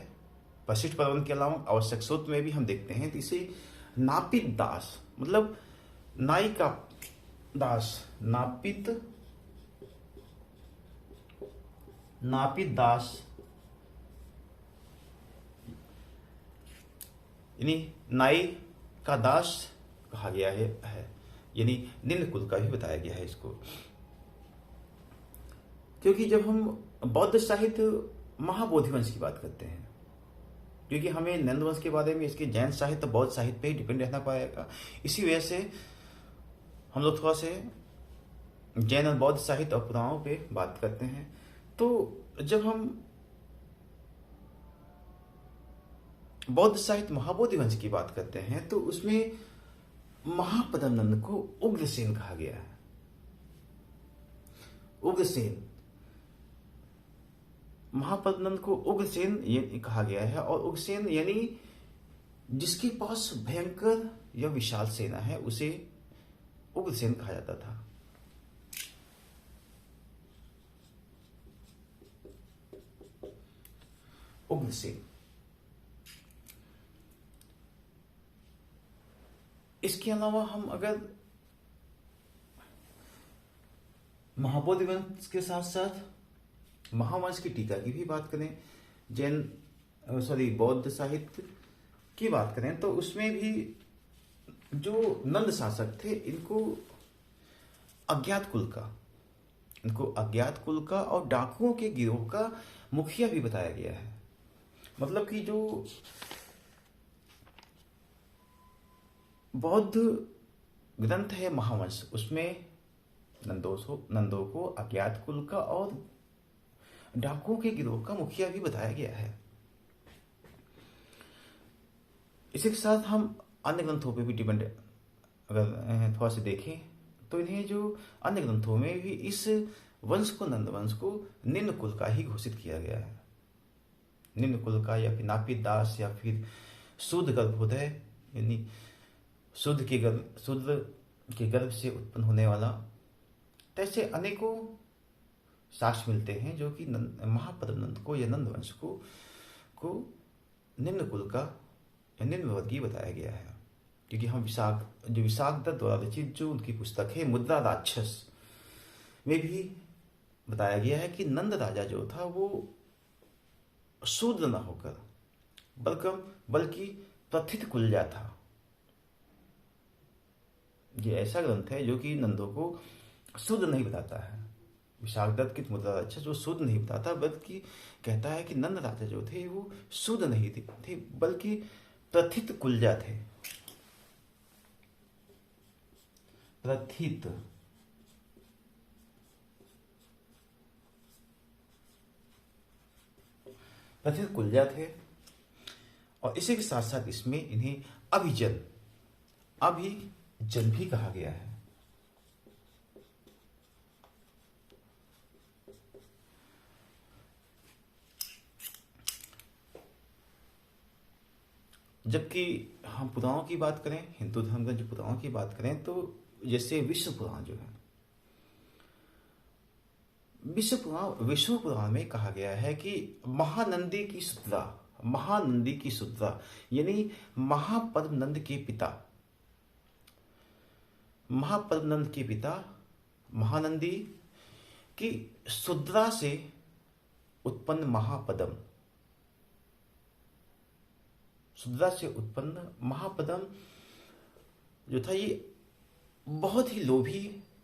परिशिष्ट पर्वन के अलावा आवश्यक सूत्र में भी हम देखते हैं तो इसे नापित दास मतलब नाई का दास, नापित नापित दास यानी नाई का दास कहा गया है, यानी निम्न कुल का भी बताया गया है इसको। क्योंकि जब हम बौद्ध साहित्य महाबोधि वंश की बात करते हैं, क्योंकि हमें नंद वंश के बारे में इसके जैन साहित्य बौद्ध साहित्य पे ही डिपेंड रहना पड़ेगा, इसी वजह से हम लोग थोड़ा से जैन और बौद्ध साहित्य और पुराणों पे बात करते हैं। तो जब हम बौद्ध साहित्य महाबोधि वंश की बात करते हैं तो उसमें महापद्म नंद को उग्रसेन कहा गया है। उग्रसेन, महापद्म नंद को उग्रसेन ये कहा गया है, और उग्रसेन यानी जिसके पास भयंकर या विशाल सेना है उसे उग्रसेन कहा जाता था। उग्रसेन। इसके अलावा हम अगर महाबोधि वंश के साथ साथ महावंश की टीका की भी बात करें, बौद्ध साहित्य की बात करें, तो उसमें भी जो नंद शासक थे इनको अज्ञात कुल का और डाकुओं के गिरोह का मुखिया भी बताया गया है। मतलब कि जो बौद्ध ग्रंथ है महावंश, उसमें नंदों को अज्ञात कुल का और डाकुओं के गिरोह का मुखिया भी बताया गया है। इसी के साथ हम अन्य ग्रंथों पे भी डिपेंड अगर थोड़ा सा देखें तो इन्हें जो अन्य ग्रंथों में भी इस वंश को, नंद वंश को निम्न कुल का ही घोषित किया गया है। निम्न कुल का, या फिर नापित दास, या फिर शुद्ध गर्भोदय यानी शुद्ध के गर्भ से उत्पन्न होने वाला। तो ऐसे अनेकों साक्ष्य मिलते हैं जो कि महापद्म नंद को या नंद वंश को निम्न कुल का या निम्न वर्गीय बताया गया है। क्योंकि हम विशाख दत्त द्वारा रचित जो उनकी पुस्तक है मुद्रा राक्षस में भी बताया गया है कि नंद राजा जो था वो शूद्र न होकर बल्कि प्रथित कुल्जा था। ये ऐसा ग्रंथ है जो कि नंदों को शुद्ध नहीं बताता है। विशाख दत्त की मुद्रा राक्षस वो शुद्ध नहीं बताता, बल्कि कहता है कि नंद राजा जो थे वो शुद्ध नहीं थे बल्कि प्रथित कुल्जा थे। प्रथित कुल्जा थे। और इसी के साथ साथ इसमें इन्हें अभिजन भी कहा गया है। जबकि हम पुराणों की बात करें, हिंदू धर्म के जो पुराणों की बात करें, तो जैसे विष्णु पुराण जो है, विष्णु पुराण में कहा गया है कि महानंदी की सुद्रा यानी महापद्म नंद के पिता महानंदी की सुद्रा से उत्पन्न महापद्म जो था, ये बहुत ही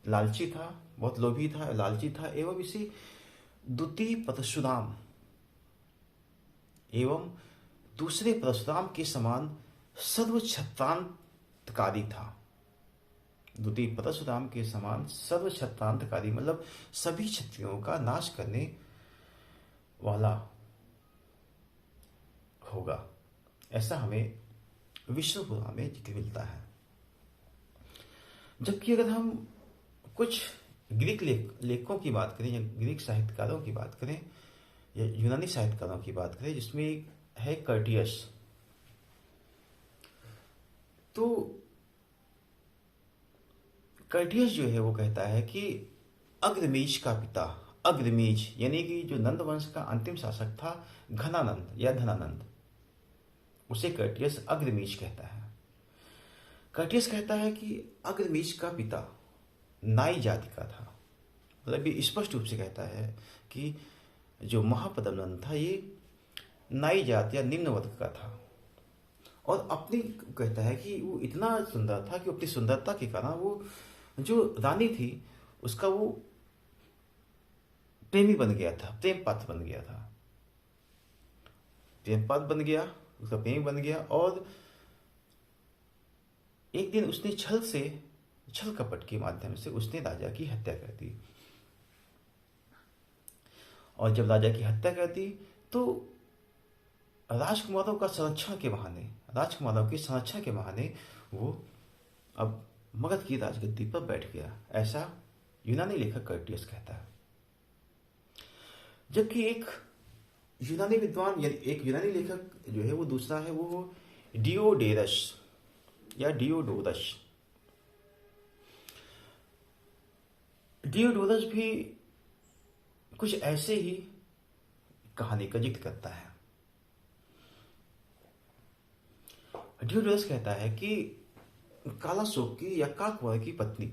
लालची था एवं इसे द्वितीय दूसरे परशुराम के समान सर्वछत्रांतकारी था। द्वितीय परशुराम के समान सर्वछत्रांतकारी मतलब सभी क्षत्रियों का नाश करने वाला होगा, ऐसा हमें विष्णु पुराण में जिक्र मिलता है। जबकि अगर हम कुछ ग्रीक लेखकों की बात करें या ग्रीक साहित्यकारों की बात करें या यूनानी साहित्यकारों की बात करें, जिसमें है कर्टियस, तो कर्टियस जो है वो कहता है कि अग्रमीज का पिता, अग्रमीज यानी कि जो नंद वंश का अंतिम शासक था घनानंद या धनानंद, उसे कर्टियस अग्रमीज कहता है। कर्टियस कहता है कि अग्रमीश का पिता नाई जाति का था। मतलब ये स्पष्ट रूप से कहता है कि जो महापद्मनंद था ये नाई जाति या निम्न वर्ग का था, और अपनी कहता है कि वो इतना सुंदर था कि अपनी सुंदरता के कारण वो जो रानी थी उसका वो प्रेमी बन गया था, प्रेम पात्र बन गया था, प्रेम पात्र बन गया, उसका प्रेमी बन गया। और एक दिन उसने छल कपट के माध्यम से उसने राजा की हत्या कर दी। और जब राजा की हत्या कर दी तो राजकुमारों की संरक्षण के बहाने वो अब मगध की राजगद्दी पर बैठ गया, ऐसा यूनानी लेखक कर्टियस कहता है। जबकि एक यूनानी लेखक जो है वो दूसरा है, वो डियोडेरस या डियोडोरस। डियोडोरस भी कुछ ऐसे ही कहानी का जिक्र करता है। डियोडोरस कहता है कि कालाशोक की या काकवाड़ की पत्नी,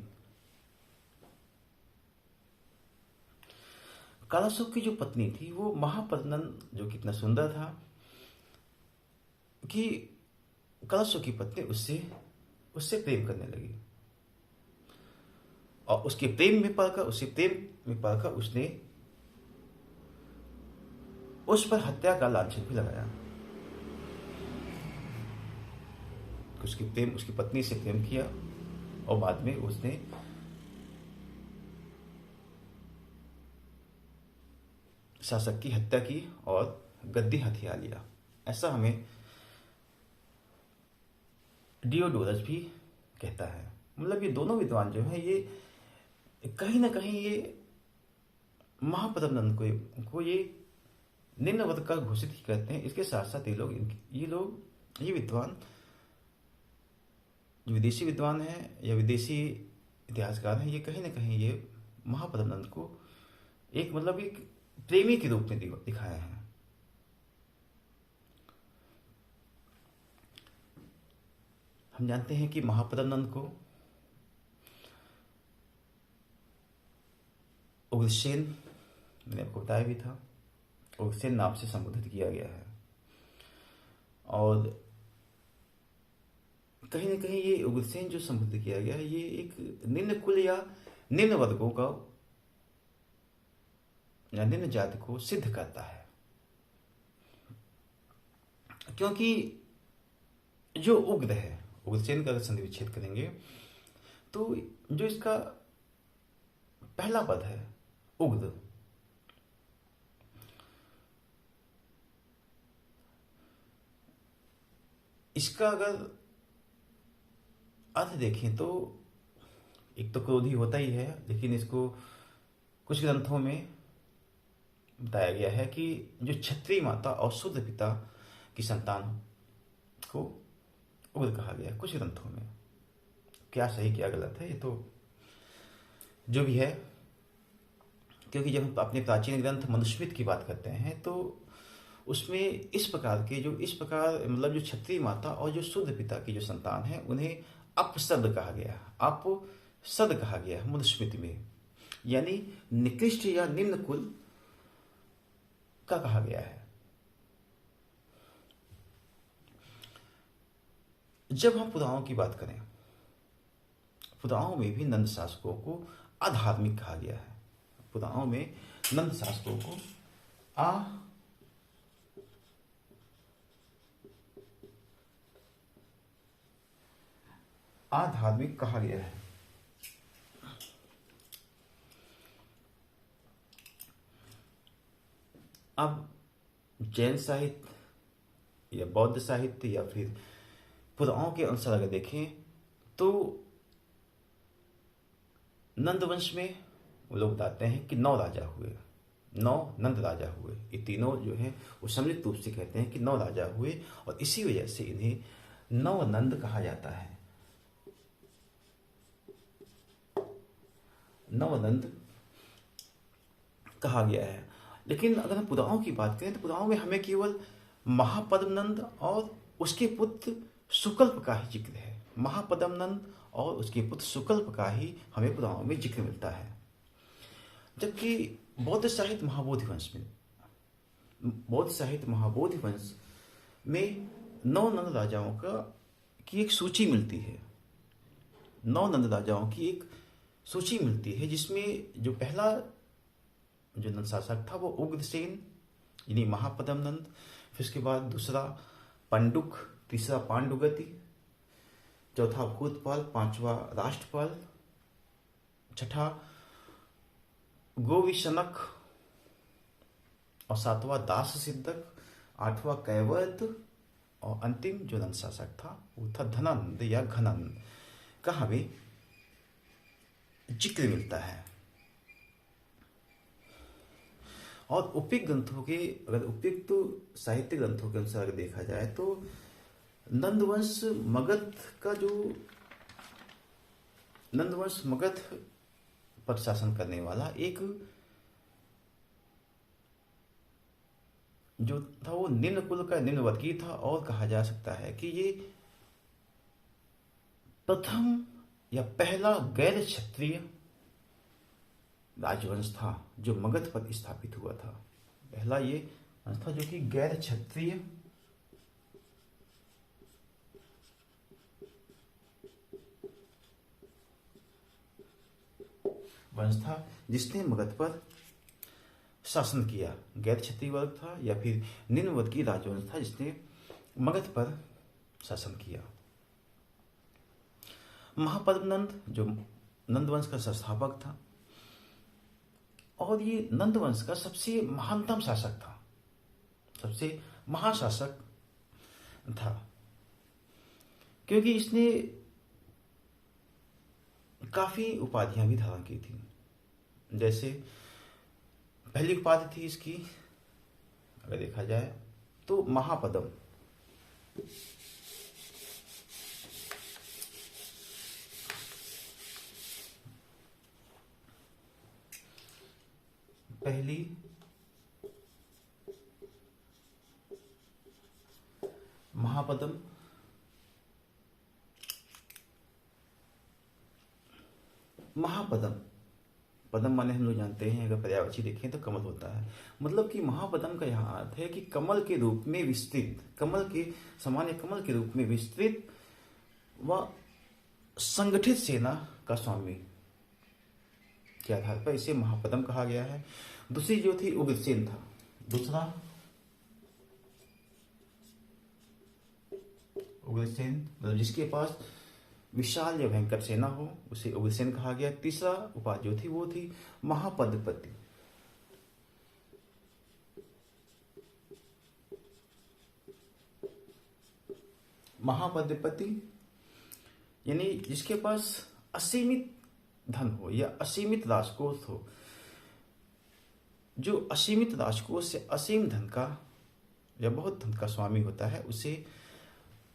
कालाशोक की जो पत्नी थी वो महापद्मनंद जो कितना सुंदर था कि कालाशोक की पत्नी उससे प्रेम करने लगी, और उसके प्रेम में पड़कर उसने उस पर हत्या का लांछन भी लगाया। उसकी पत्नी से प्रेम किया और बाद में उसने शासक की हत्या की और गद्दी हथिया लिया। ऐसा हमें डियोडोरस भी कहता है। मतलब ये दोनों विद्वान जो हैं ये कहीं ना कहीं ये महापद्मनंद को ये निम्न वर्ग का घोषित ही करते हैं। इसके साथ साथ ये विद्वान जो विदेशी विद्वान हैं या विदेशी इतिहासकार हैं, ये कहीं ना कहीं ये महापद्मनंद को एक प्रेमी के रूप में दिखाया है। हम जानते हैं कि महापद्मनंद को उग्रसेन, मैंने आपको बताया भी था, उग्रसेन नाम से संबोधित किया गया है। और कहीं ना कहीं ये उग्रसेन जो संबोधित किया गया है ये एक निम्न कुल या निम्न वर्गों का या निम्न जाति को सिद्ध करता है। क्योंकि जो उग्र है, उग्रसेन का अगर संधि विच्छेद करेंगे तो जो इसका पहला पद है उग्र, इसका अगर अर्थ देखें तो एक तो क्रोधी होता ही है, लेकिन इसको कुछ ग्रंथों में बताया गया है कि जो क्षत्रिय माता और शूद्र पिता की संतान को उग्र कहा गया कुछ ग्रंथों में। क्या सही क्या गलत है ये तो जो भी है, क्योंकि जब हम अपने प्राचीन ग्रंथ मनुस्मृति की बात करते हैं तो उसमें इस प्रकार जो क्षत्रिय माता और जो शूद्र पिता की जो संतान है उन्हें अपशब्द कहा गया मनुस्मृति में, यानी निकृष्ट या निम्न कुल का कहा गया है। जब हम पुराणों की बात करें, पुराणों में भी नंद शासकों को अधार्मिक कहा गया है। पुराणों में नंद शासकों को अधार्मिक कहा गया है। अब जैन साहित्य या बौद्ध साहित्य या फिर पुराणों के अनुसार अगर देखें तो नंद वंश में वो लोग बताते हैं कि 9 राजा हुए, 9 नंद राजा हुए। ये तीनों जो हैं वो सम्मिलित रूप से कहते हैं कि 9 राजा हुए, और इसी वजह से इन्हें नवनंद कहा जाता है। नवनंद कहा गया है। लेकिन अगर हम पुराणों की बात करें तो पुराणों में हमें केवल महापद्मनंद और उसके पुत्र सुकल्प का ही जिक्र है। महापदम नंद और उसके पुत्र सुकल्प का ही हमें पुराणों में जिक्र मिलता है। जबकि बौद्ध साहित्य महाबोधि वंश में 9 नंद राजाओं की एक सूची मिलती है। 9 नंद राजाओं की एक सूची मिलती है, जिसमें जो पहला जो नंद शासक था वो उग्रसेन यानी महापदम नंद, फिर उसके बाद दूसरा पंडुक, तीसरा पांडुगति, चौथा भूतपाल, पांचवा राष्ट्रपाल, छठा गोविशनक और सातवां दास सिद्धक, आठवां कैवर्त और अंतिम जो नंद शासक था वो था धनानंद या घनानंद का हमें जिक्र मिलता है। और उपयुक्त ग्रंथों के अगर उपयुक्त तो साहित्य ग्रंथों के अनुसार अगर देखा जाए तो नंदवंश मगध पर शासन करने वाला एक जो था वो निम्न कुल का निम्न वर्गीय था, और कहा जा सकता है कि ये प्रथम या पहला गैर क्षत्रिय राजवंश था जो मगध पर स्थापित हुआ था। पहला ये वंश था जो कि गैर क्षत्रिय वंश था जिसने मगध पर शासन किया। गैर क्षत्रिय वर्ग था या फिर निम्न वर्ग की राजवंश था जिसने मगध पर शासन किया। महापद्मनंद जो नंदवंश का संस्थापक था और ये नंदवंश का सबसे महानतम शासक था, सबसे महाशासक था, क्योंकि इसने काफी उपाधियां भी धारण की थी। जैसे पहली उपाधि थी इसकी अगर देखा जाए तो महापदम। पहली महापदम पदम माने हम लोग जानते हैं, अगर पर्यायवाची देखें तो कमल होता है। मतलब कि महापदम का यहाँ अर्थ है कि कमल के रूप में विस्तृत, कमल के सामान्य कमल के रूप में विस्तृत व संगठित सेना का स्वामी के आधार पर इसे महापदम कहा गया है। दूसरी जो थी उग्रसेन था। दूसरा उग्रसेन मतलब जिसके पास विशाल या भयंकर सेना हो उसे उग्रसेन कहा गया। तीसरा उपाधि जो थी वो थी महापद्मपति। महापद्मपति यानी जिसके पास असीमित धन हो या असीमित राजकोष हो। जो असीमित राजकोष से असीम धन का या बहुत धन का स्वामी होता है उसे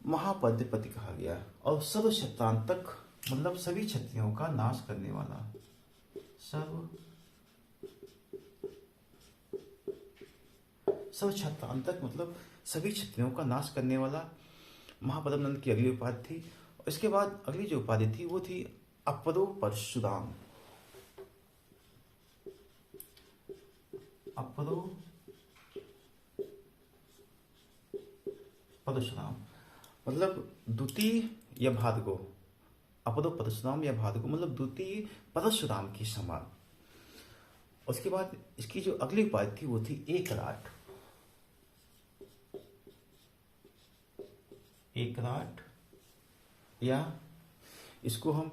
महापद्मपति कहा गया। और सर्व क्षत्रांतक मतलब सभी क्षत्रियों का नाश करने वाला, सर्व क्षत्रांतक मतलब सभी क्षत्रियों का नाश करने वाला महापद्मनंद की अगली उपाधि थी। इसके बाद अगली जो उपाधि थी वो थी अपरो परशुराम। अपरो परशुराम मतलब द्वितीय या भार्गव। अपरो परशुराम या भार्गव मतलब द्वितीय परशुराम की समान। उसके बाद इसकी जो अगली उपाधि थी वो थी एकराट। एकराट या इसको हम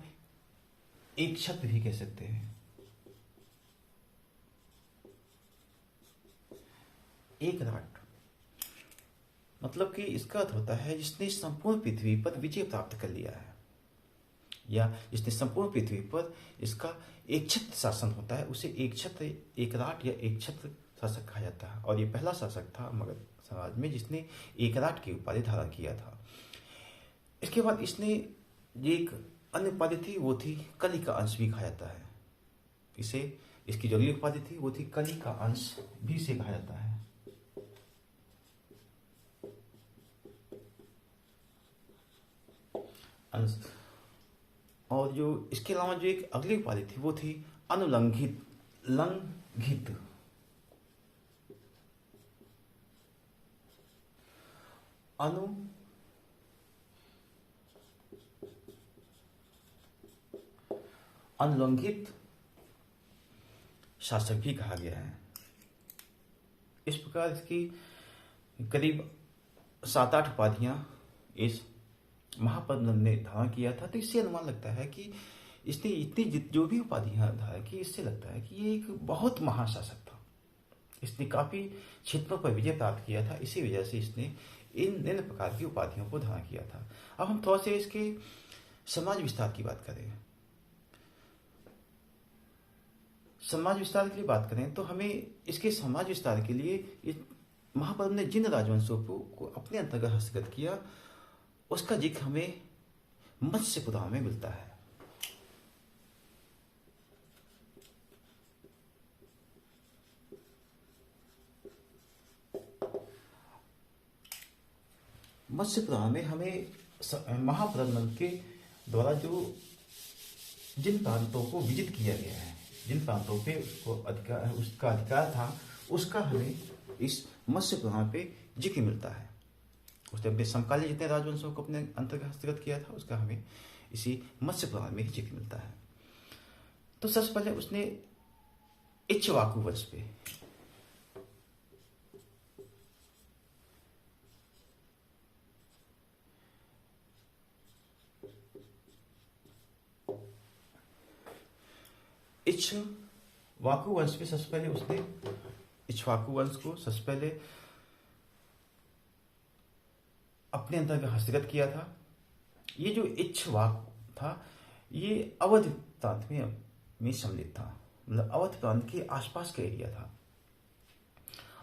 एक छत्र भी कह सकते हैं। एकराट मतलब कि इसका अर्थ होता है जिसने संपूर्ण पृथ्वी पर विजय प्राप्त कर लिया है, या जिसने संपूर्ण पृथ्वी पर इसका एक छत्र शासन होता है उसे एक छत्र, एकराट या एक छत्र शासक कहा जाता है। और ये पहला शासक था मगध समाज में जिसने एकराट की उपाधि धारण किया था। इसके बाद इसने एक अन्य उपाधि थी वो थी कली का अंश भी कहा जाता है इसे। इसकी जो अगली उपाधि थी वो थी कली का अंश भी इसे कहा जाता है। अंश। और जो इसके अलावा जो एक अगली उपाधि थी वो थी अनुलंघित, लंघित। अनु अनुलंघित शासक भी कहा गया है। इस प्रकार इसकी करीब 7-8 उपाधियां इस महापद्म ने धारण किया था। तो इससे अनुमान लगता है कि इसने इतनी जो भी उपाधियां धारण की, इससे लगता है कि ये एक बहुत महान शासक था। इसने काफी क्षेत्रों पर विजय प्राप्त किया था, इसी वजह से इसने इन निम्न प्रकार की उपाधियों को धारण किया था। अब हम थोड़ा से इसके समाज विस्तार की बात करें। समाज विस्तार की बात करें तो हमें इसके समाज विस्तार के लिए महापद्म ने जिन राजवंशों को अपने अंतर्गत हस्तगत किया, उसका जिक्र हमें मत्स्य पुराण में मिलता है। मत्स्य पुराण में हमें महापद्म के द्वारा जो जिन प्रांतों को विजित किया गया है, जिन प्रांतों पे उसका अधिकार था, उसका हमें इस मत्स्य पुराण पे जिक्र मिलता है। उसने अपने समकालीन जितने राजवंशों को अपने अंतर्गत हस्तगत किया था, उसका हमें इसी मत्स्य पुराण में ही जिक्र मिलता है। तो सबसे पहले उसने इक्ष्वाकु वंश पे इक्ष्वाकु वंश पे सबसे पहले उसने इक्ष्वाकु वंश को सबसे पहले अपने अंतर्गत हस्तगत किया था। ये जो इक्ष्वाकु था, ये अवध प्रांत में सम्मिलित था, मतलब अवध प्रांत के आसपास का एरिया था।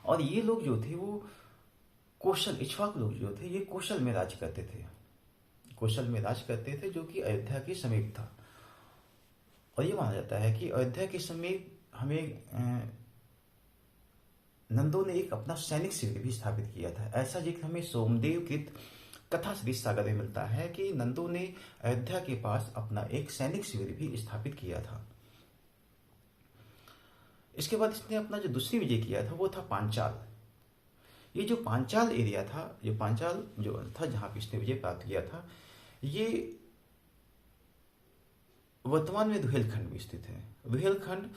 और ये लोग जो थे वो कौशल, इक्ष्वाकु लोग जो थे ये कौशल में राज करते थे, कौशल में राज करते थे, जो कि अयोध्या के समीप था। और ये माना जाता है कि अयोध्या के समीप हमें नंदों ने एक अपना सैनिक शिविर भी स्थापित किया था। ऐसा जिक्र हमें सोमदेव कृत कथा श्री सागर में मिलता है कि नंदों ने अयोध्या के पास अपना एक सैनिक शिविर भी स्थापित किया था। इसके बाद इसने अपना जो दूसरी विजय किया था वो था पांचाल। ये जो पांचाल एरिया था, ये पांचाल जो था जहां पे इसने विजय प्राप्त किया था, ये वर्तमान में रुहेलखंड में स्थित है, रुहेलखंड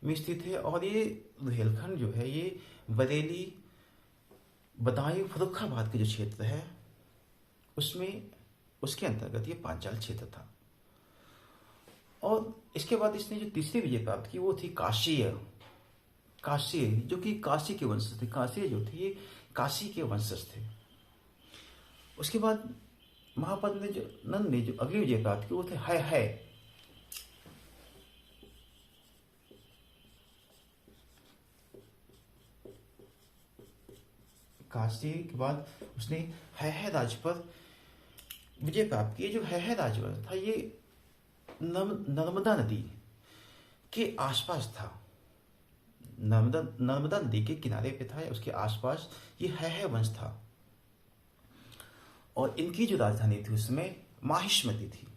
में स्थित है। और ये रुहेलखंड जो है ये बरेली, बदायूं, फर्रुखाबाद के जो क्षेत्र है उसमें, उसके अंतर्गत ये पांचाल क्षेत्र था। और इसके बाद इसने जो तीसरी विजय प्राप्त की वो थी काशीय, काशीय जो कि काशी के वंशज थे। काशीय जो थे ये काशी के वंशज थे। उसके बाद महापद्म ने जो नंद ने जो अगली विजय प्राप्त की वो थे है। काशी के बाद उसने है राज पर विजय प्राप्त की। जो है राजवंश था ये नर्मदा नदी के आसपास था, नर्मदा नदी के किनारे पे था, उसके आसपास ये है वंश था। और इनकी जो राजधानी थी उसमें माहिष्मति थी।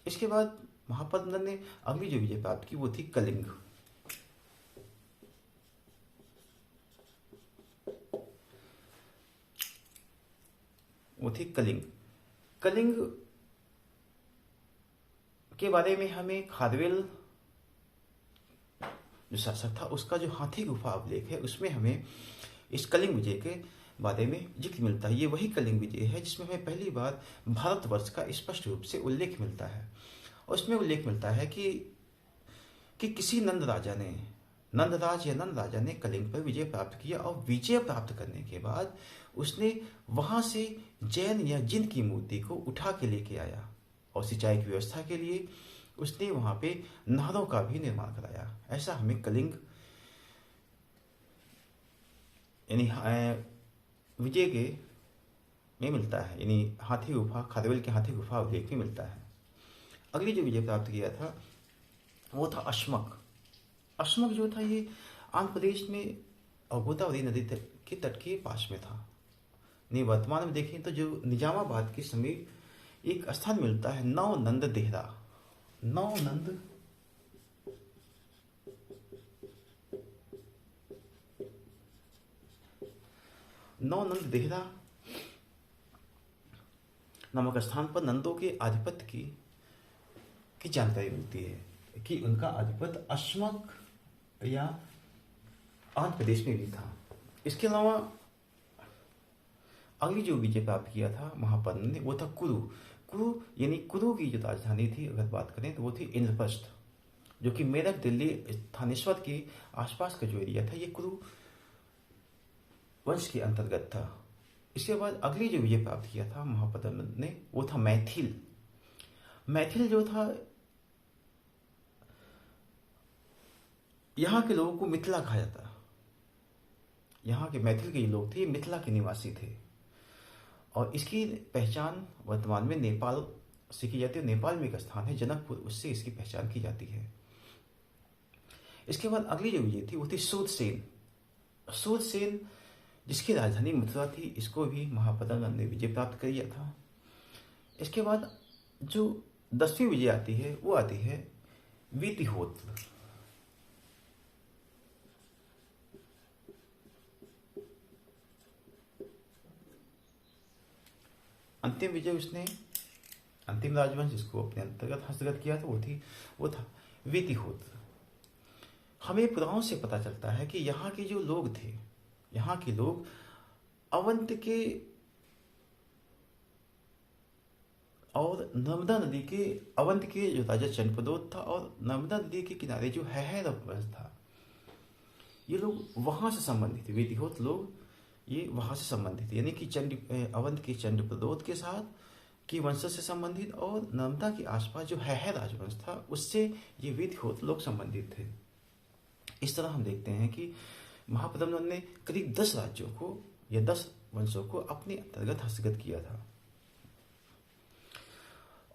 इसके बाद महापद्म ने अगली जो विजय प्राप्त की वो थी कलिंग। वो थी कलिंग। कलिंग के बारे में हमें खारवेल जो शासक था उसका जो हाथी गुफा अभिलेख है उसमें हमें इस कलिंग विजय के बारे में जिक्र मिलता है। ये वही कलिंग विजय है जिसमें हमें पहली बार भारतवर्ष का स्पष्ट रूप से उल्लेख मिलता है। और उसमें उल्लेख मिलता है कि किसी नंद राजा ने, नंदराज या नंद राजा ने कलिंग पर विजय प्राप्त किया। और विजय प्राप्त करने के बाद उसने वहां से जैन या जिन की मूर्ति को उठा के लेके आया और सिंचाई की व्यवस्था के लिए उसने वहां पे नहरों का भी निर्माण कराया। ऐसा हमें कलिंग यानी विजय के में मिलता है, यानी हाथी गुफा, खारवेल के हाथी गुफा उल्लेख में मिलता है। अगली जो विजय प्राप्त किया था वो था अश्मक। अश्मक जो था ये आंध्र प्रदेश में गोदावरी नदी के तट के पास में था। नहीं, वर्तमान में देखें तो जो निजामाबाद के समीप एक स्थान मिलता है नवनंद देहरा। नवनंद नवनंद देहरा नामक स्थान पर नंदों के आधिपत्य की जानकारी मिलती है कि उनका आधिपत्य अशमक या आंध्र प्रदेश में भी था। इसके अलावा अगली जो विजय प्राप्त किया था महापद्म ने वो था कुरु। कुरु यानी कुरु की जो राजधानी थी अगर बात करें तो वो थी इंद्रप्रस्थ, जो कि मेरठ दिल्ली थानेश्वर के आसपास का जो एरिया था ये कुरु वंश के अंतर्गत था। इसके बाद अगली जो विजय प्राप्त किया था महापद्म ने वो था मैथिल। मैथिल जो था यहाँ के लोगों को मिथिला कहा जाता। यहाँ के मैथिल के जो लोग थे मिथिला के निवासी थे और इसकी पहचान वर्तमान में नेपाल से की जाती है। नेपाल में एक स्थान है जनकपुर, उससे इसकी पहचान की जाती है। इसके बाद अगली जो विजय थी वो थी सूरसेन। सूरसेन जिसकी राजधानी मथुरा थी, इसको भी महापद्म ने विजय प्राप्त कर लिया था। इसके बाद जो 10वीं विजय आती है वो आती है वीतिहोत्र। अंतिम विजय उसने अंतिम राजवंश जिसको अपने अंतर्गत हस्तगत किया था वो था वीतिहोत्र। हमें पुराणों से पता चलता है कि यहाँ के जो लोग थे, यहाँ के लोग अवंत के और नर्मदा नदी के अवंत के जो राजा चंद्रप्रद्योत था और नर्मदा नदी के किनारे जो है वंश था, ये लोग वहां से संबंधित थे। वीतिहोत्र लोग ये वहां से संबंधित, यानी कि अवंत के चंद्रप्रद्योत के साथ की वंश से संबंधित और नर्मदा के आसपास जो है राजवंश था उससे ये वीतिहोत्र लोग संबंधित थे। इस तरह हम देखते हैं कि महापद्म ने करीब 10 राज्यों को या 10 वंशों को अपने अंतर्गत हस्तगत किया था।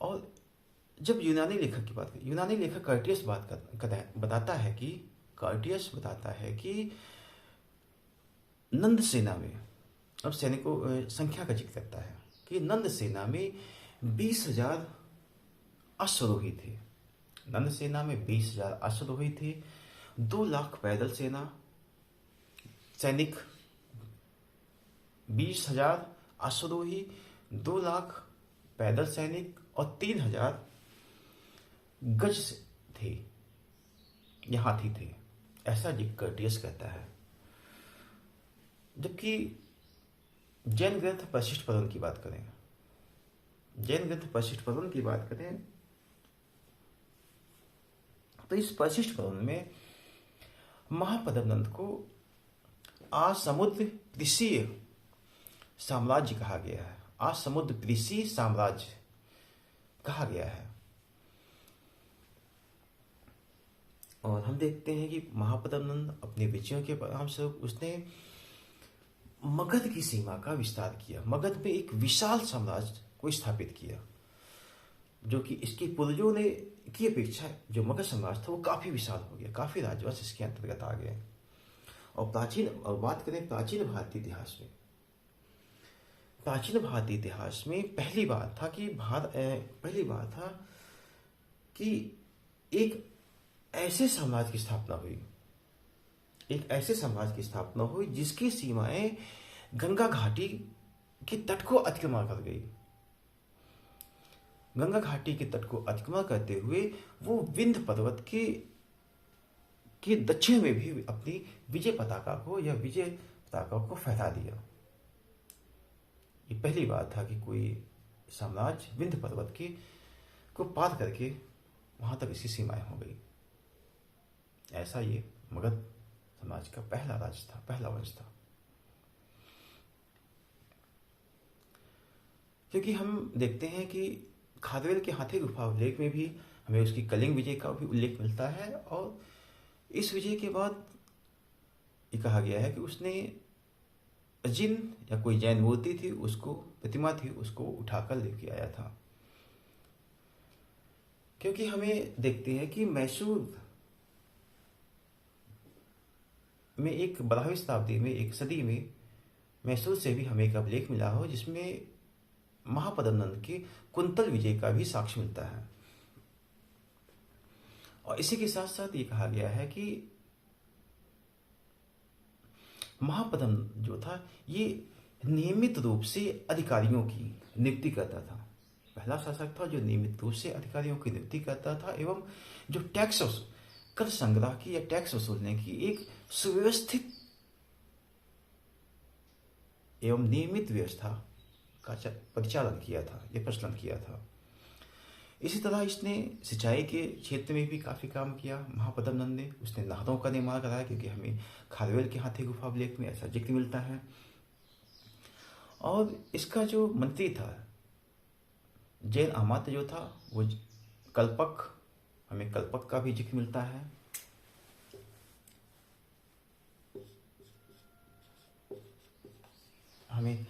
और जब यूनानी लेखक की बात करें, यूनानी लेखक कर्टियस बताता है कि नंद सेना में, अब सैनिकों संख्या का जिक्र करता है कि नंद सेना में 20,000 अश्वरोही थे। नंद सेना में 20,000 अश्वरोही थे, 2 लाख पैदल सैनिक, 20,000 अश्वरोही, 2 लाख पैदल सैनिक और 3,000 गज थे या हाथी थे, ऐसा कर्टियस कहता है। जबकि जैन ग्रंथ वशिष्ठ पुराण की बात करें, तो इस वशिष्ठ पुराण में महापद्म को आसमुद्र पृषीय साम्राज्य कहा गया है। आसमुद्र पृषीय साम्राज्य कहा गया है। और हम देखते हैं कि महापद्म अपने विजयों के परिणामस्वरूप उसने मगध की सीमा का विस्तार किया। मगध में एक विशाल साम्राज्य को स्थापित किया, जो कि इसके पूर्वजों ने की अपेक्षा जो मगध साम्राज्य था वो काफी विशाल हो गया, काफी राज्यवंश इसके अंतर्गत आ गए। और बात करें प्राचीन भारतीय इतिहास में पहली बार था कि एक ऐसे साम्राज्य की स्थापना हुई जिसकी सीमाएं गंगा घाटी के तट को अतिक्रमण कर गई। गंगा घाटी के तट को अतिक्रमण करते हुए वो विंध्य पर्वत के दक्षिण में भी अपनी विजय पताका को फहरा दिया। ये पहली बार था कि कोई साम्राज्य विंध्य पर्वत को पार करके वहां तक इसकी सीमाएं हो गई। ऐसा ये मगध समाज का पहला वंश था। क्योंकि हम देखते हैं कि खारवेल के हाथी गुफा उल्लेख में भी हमें उसकी कलिंग विजय का भी उल्लेख मिलता है और इस विजय के बाद ये कहा गया है कि उसने जिन या कोई जैन मूर्ति थी प्रतिमा थी उसको उठाकर लेके आया था। क्योंकि हमें देखते हैं कि मैसूर में एक 12वीं शताब्दी में एक सदी में मैसूर से भी हमें एक अभिलेख मिला हो जिसमें महापद्मनंद के कुंतल विजय का भी साक्ष्य मिलता है। और इसी के साथ साथ ये कहा गया है कि महापद्म जो था ये नियमित रूप से अधिकारियों की नियुक्ति करता था। पहला शासक था जो नियमित रूप से अधिकारियों की नियुक्ति करता था एवं जो टैक्स कर संग्रह की या टैक्स वसूलने की एक सुव्यवस्थित एवं नियमित व्यवस्था का परिचालन किया था या प्रचलन किया था। इसी तरह इसने सिंचाई के क्षेत्र में भी काफ़ी काम किया महापद्मनंद ने। उसने नहरों का निर्माण कराया, क्योंकि हमें खारवेल के हाथी गुफा अभिलेख में ऐसा जिक्र मिलता है। और इसका जो मंत्री था जैन अमात्य जो था वो कल्पक, हमें कल्पक का भी जिक्र मिलता है। हमें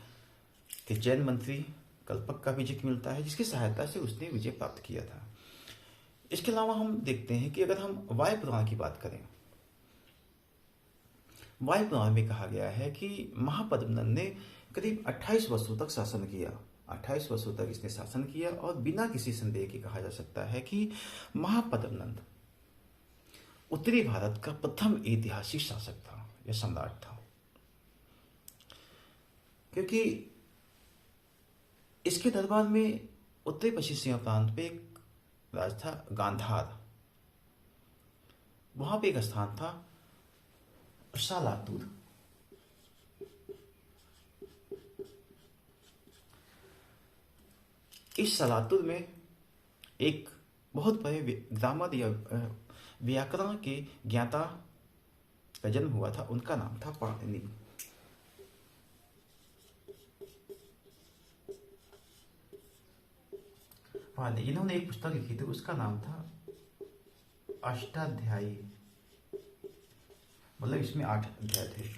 कि जैन मंत्री कल्पक का भी जिक्र मिलता है, जिसकी सहायता से उसने विजय प्राप्त किया था। इसके अलावा हम देखते हैं कि अगर हम वायु पुराण की बात करें, वायु पुराण में कहा गया है कि महापद्मनंद ने करीब 28 वर्षों तक शासन किया। 28 वर्षों तक इसने शासन किया और बिना किसी संदेह के कहा जा सकता है कि महापद्मनंद उत्तरी भारत का प्रथम ऐतिहासिक शासक था या सम्राट था, क्योंकि इसके दरबार में उत्तरी पश्चिम सीमा प्रांत पे एक राज था गांधार। वहां पे एक स्थान था सालातूर। इस सलातुर में एक बहुत बड़े ग्रामर या व्याकरण के ज्ञाता का जन्म हुआ था। उनका नाम था पाणिनि। इन्होंने एक पुस्तक लिखी थी, उसका नाम था अष्टाध्यायी, मतलब इसमें 8 अध्याय थे।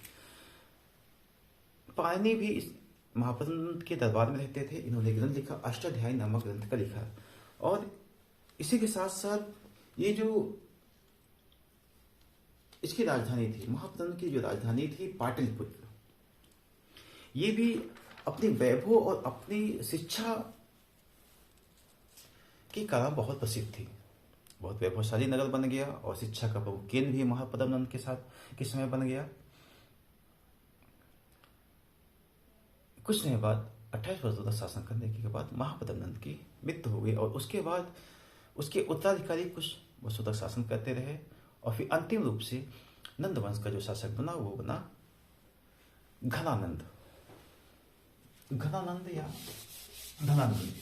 पाणिनि भी इस महापद्मनंद के दरबार में रहते थे। इन्होंने ग्रंथ लिखा, अष्टाध्यायी नामक ग्रंथ का लिखा। और इसी के साथ साथ ये जो इसकी राजधानी थी, महापद्मनंद की जो राजधानी थी पाटलिपुत्र, ये भी अपने वैभव और अपनी शिक्षा के कारण बहुत प्रसिद्ध थी। बहुत वैभवशाली नगर बन गया और शिक्षा का प्रमुख केंद्र भी महापद्मनंद के साथ के समय बन गया। कुछ समय बाद 28 वर्षों तक शासन करने के बाद महापद्मनंद की मृत्यु हो गई और उसके बाद उसके उत्तराधिकारी कुछ वर्षों तक शासन करते रहे और फिर अंतिम रूप से नंद वंश का जो शासक बना वो बना घनानंद। घनानंद या धनानंद।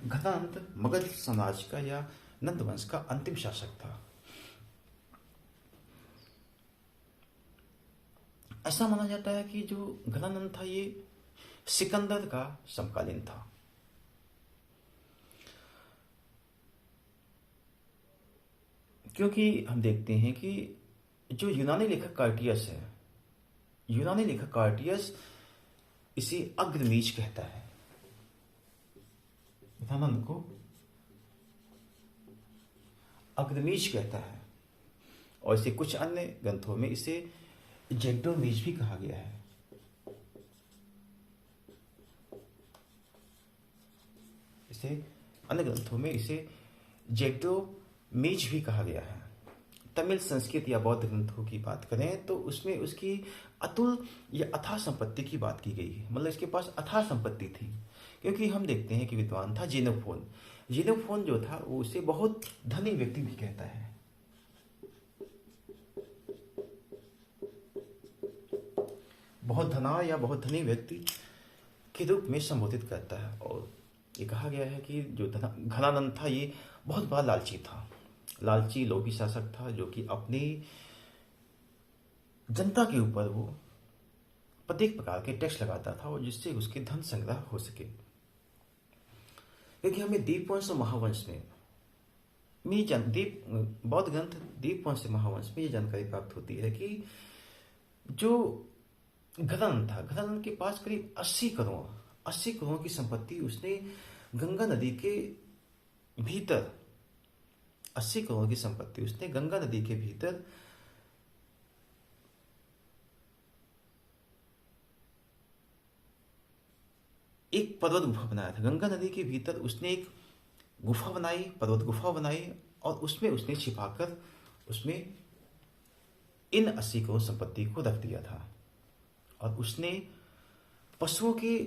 घनानंद मगध साम्राज्य का या नंद वंश का अंतिम शासक था। ऐसा माना जाता है कि जो घनानंद था ये सिकंदर का समकालीन था। क्योंकि हम देखते हैं कि जो यूनानी लेखक कार्टियस है, यूनानी लेखक कार्टियस इसे अग्रमीज कहता है। घनानंद को अग्रमीज कहता है और इसे कुछ अन्य ग्रंथों में इसे जैक्टोमीज भी कहा गया है। इसे अन्य ग्रंथों में इसे जैक्टोमीज भी कहा गया है। तमिल, संस्कृत या बौद्ध ग्रंथों की बात करें तो उसमें उसकी अतुल या अथाह संपत्ति की बात की गई है। मतलब इसके पास अथाह संपत्ति थी, क्योंकि हम देखते हैं कि विद्वान था जेनोफोन। जेनोफोन जो था वो उसे बहुत धनी व्यक्ति भी कहता है। बहुत धनाढ़ या बहुत धनी व्यक्ति के रूप में संबोधित करता है। और ये कहा गया है कि जो घनानंद था ये बहुत बड़ा लालची था, लालची लोभी शासक था, जो कि अपनी जनता के ऊपर वो प्रत्येक प्रकार के टैक्स लगाता था और जिससे उसके धन संग्रह हो सके। क्योंकि हमें दीपवंश और महावंश में बौद्ध ग्रंथ दीपवंश और महावंश में ये जानकारी प्राप्त होती है कि जो घनानंद था, घनानंद के पास करीब 80 करोड़ की संपत्ति उसने गंगा नदी के भीतर 80 करोड़ की संपत्ति उसने गंगा नदी के भीतर एक पर्वत गुफा बनाया था। गंगा नदी के भीतर उसने एक गुफा बनाई, पर्वत गुफा बनाई, और उसमें उसने छिपाकर उसमें इन 80 करोड़ संपत्ति को रख दिया था। और उसने पशुओं के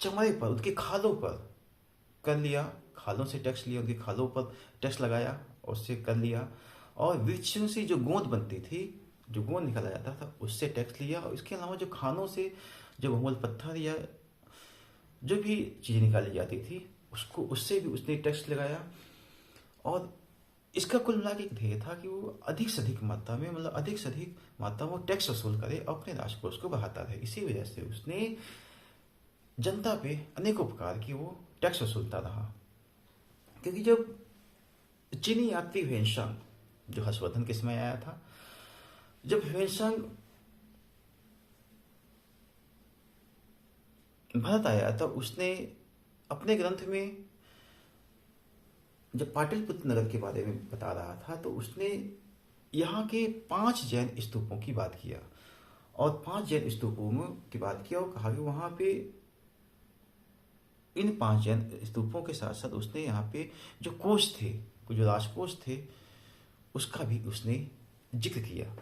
चमड़े पर, उनके खालों पर कर लिया, खालों से टैक्स लिया, उनके खालों पर टैक्स लगाया और उससे कर लिया। और वृक्षों से जो गोंद बनती थी, जो गोंद निकाला जाता था, उससे टैक्स लिया। और इसके अलावा जो खानों से जो बहुमूल्य पत्थर या जो भी चीज़ें निकाली जाती थी उसको, उससे भी उसने टैक्स लगाया। और इसका कुल मिला के एक ध्येय था कि वो अधिक से अधिक मात्रा में, मतलब अधिक से अधिक मात्रा में वो टैक्स वसूल करे और अपने राजकोष को बढ़ाता रहे। इसी वजह से उसने जनता पे अनेकों प्रकार की वो टैक्स वसूलता रहा। क्योंकि जब चीनी यात्री ह्वेनसांग, जो हर्षवर्धन के समय आया था, जब ह्वेनसांग भारत आया तो उसने अपने ग्रंथ में जब पाटलिपुत्र नगर के बारे में बता रहा था तो उसने यहाँ के 5 जैन स्तूपों की बात किया। और 5 जैन स्तूपों की बात किया और कहा कि वहाँ पे इन 5 जैन स्तूपों के साथ साथ उसने यहाँ पे जो कोष थे, जो राजकोष थे, उसका भी उसने जिक्र किया।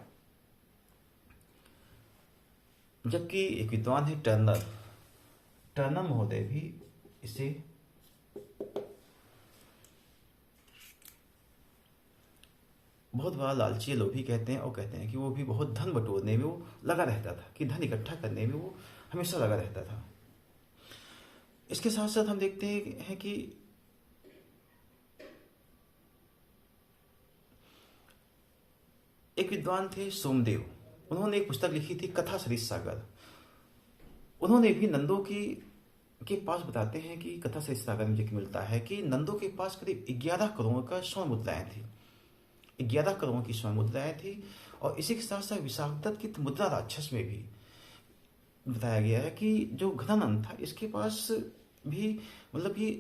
जबकि एक विद्वान है टर्नर महोदय भी इसे बहुत बड़ा लालची लोभी कहते हैं, और कहते हैं कि वो भी बहुत धन बटोरने में वो लगा रहता था, कि धन इकट्ठा करने में वो हमेशा लगा रहता था। इसके साथ साथ हम देखते हैं कि एक विद्वान थे सोमदेव, उन्होंने एक पुस्तक लिखी थी कथा सरिस सागर। उन्होंने भी नंदों के पास बताते हैं कि कथा सरिस सागर में जिक्र मिलता है कि नंदों के पास करीब 11 करोड़ का स्वर्ण मुद्राएं थी, 11 करोड़ की स्वर्ण मुद्राएं थी। और इसी के साथ साथ विशाखदत्त की मुद्रा राक्षस में भी बताया गया है कि जो गजानन था इसके पास भी, मतलब ये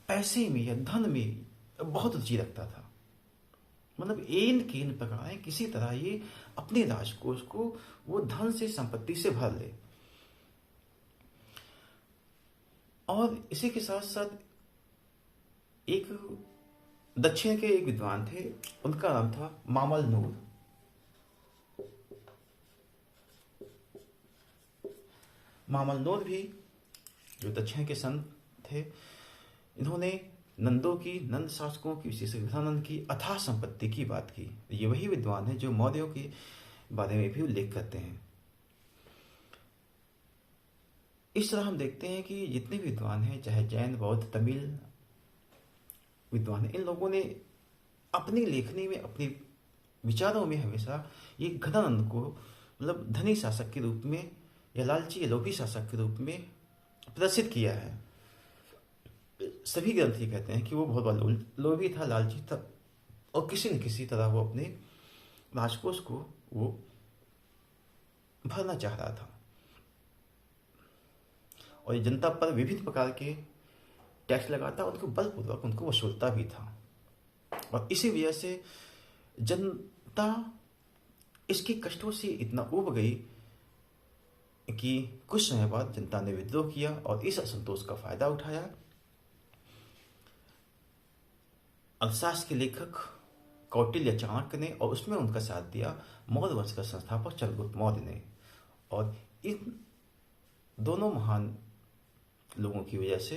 पैसे में या धन में बहुत रुचि रखता था। मतलब एन केन प्रकार किसी तरह ये अपने राजकोष को वो धन से, संपत्ति से भर ले। और इसी के साथ साथ एक दक्षिण के एक विद्वान थे, उनका नाम था मामल नूर। मामल नूर भी जो दक्षिण के संत थे, इन्होंने नंदों की, नंद शासकों की, विशेषकर गजानन की अथाह संपत्ति की बात की। ये वही विद्वान है जो मौर्यों के बारे में भी उल्लेख करते हैं। इस तरह हम देखते हैं कि जितने भी विद्वान हैं, चाहे जैन, बौद्ध, तमिल विद्वान हैं, इन लोगों ने अपनी लेखनी में, अपने विचारों में हमेशा ये गजानन को मतलब धनी शासक के रूप में या लालची या लोभी शासक के रूप में प्रदर्शित किया है। सभी ग्रंथ ये कहते हैं कि वो बहुत बड़ा लोभी था, लालची था, और किसी न किसी तरह वो अपने राजकोष को वो भरना चाह रहा था। और ये जनता पर विभिन्न प्रकार के टैक्स लगाता, उनको बलपूर्वक उनको वसूलता भी था। और इसी वजह से जनता इसके कष्टों से इतना उब गई कि कुछ समय बाद जनता ने विद्रोह किया और इस असंतोष का फायदा उठाया। अर्थशास्त्र के लेखक कौटिल्य चाणक्य ने, और उसमें उनका साथ दिया मौर्य वंश का संस्थापक चंद्रगुप्त मौर्य ने। और इन दोनों महान लोगों की वजह से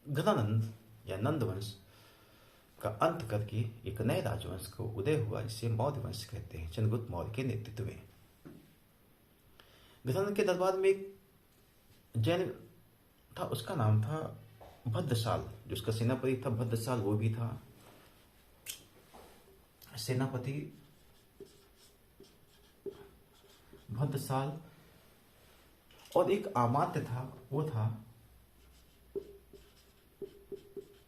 गजानंद या नंद वंश का अंत करके एक नए राजवंश को उदय हुआ, जिसे मौर्य वंश कहते हैं, चंद्रगुप्त मौर्य के नेतृत्व में। गजानंद के दरबार में एक जैन था, उसका नाम था भद्रसाल, जो उसका सेनापति था भद्रसाल, वो भी था सेनापति भद्रसाल। और एक अमात्य था, वो था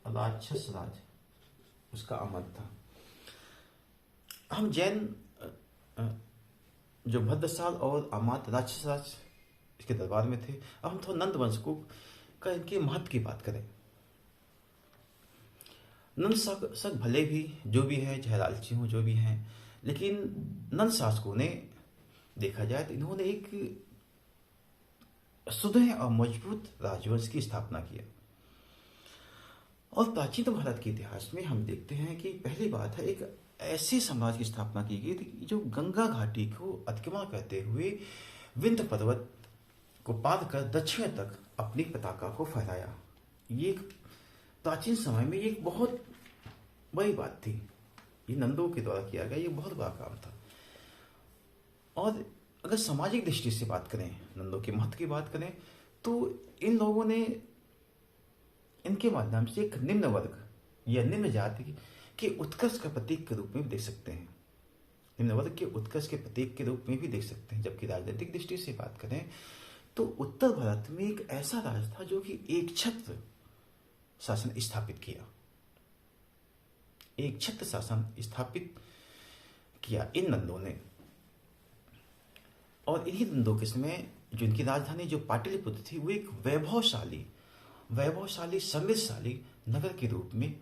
राक्षस राज, उसका अमात्य था। हम जैन जो भद्रसाल और अमात्य राक्षस राज इसके दरबार में थे। अब हम थोड़ा नंद वंश को का इनके महत्व की बात करें। नंद शासक भले भी जो भी है, चाहे लालची हो, जो भी हैं, लेकिन नंद शासकों ने देखा जाए तो इन्होंने एक सुदृढ़ और मजबूत राजवंश की स्थापना किया। और प्राचीन भारत के इतिहास में हम देखते हैं कि पहली बात है, एक ऐसे समाज की स्थापना की गई थी जो गंगा घाटी को अतिक्रमण करते हुए विंध्य पर्वत को पार कर दक्षिण तक अपनी पताका को फहराया। ये एक प्राचीन समय में ये एक बहुत बड़ी बात थी। ये नंदों के द्वारा किया गया ये बहुत बड़ा काम था। और अगर सामाजिक दृष्टि से बात करें, नंदों के महत्व की बात करें, तो इन लोगों ने इनके माध्यम से एक निम्न वर्ग या निम्न जाति के उत्कर्ष का प्रतीक के रूप में भी देख सकते हैं, निम्न वर्ग के उत्कर्ष के प्रतीक के रूप में भी देख सकते हैं। जबकि राजनीतिक दृष्टि से बात करें तो उत्तर भारत में एक ऐसा राज था जो कि एक छत्र शासन स्थापित किया, एक छत्र शासन स्थापित किया इन नंदों ने। और इन्हीं नंदों के समय जो इनकी राजधानी जो पाटलिपुत्र थी वो एक वैभवशाली समृद्धशाली नगर के रूप में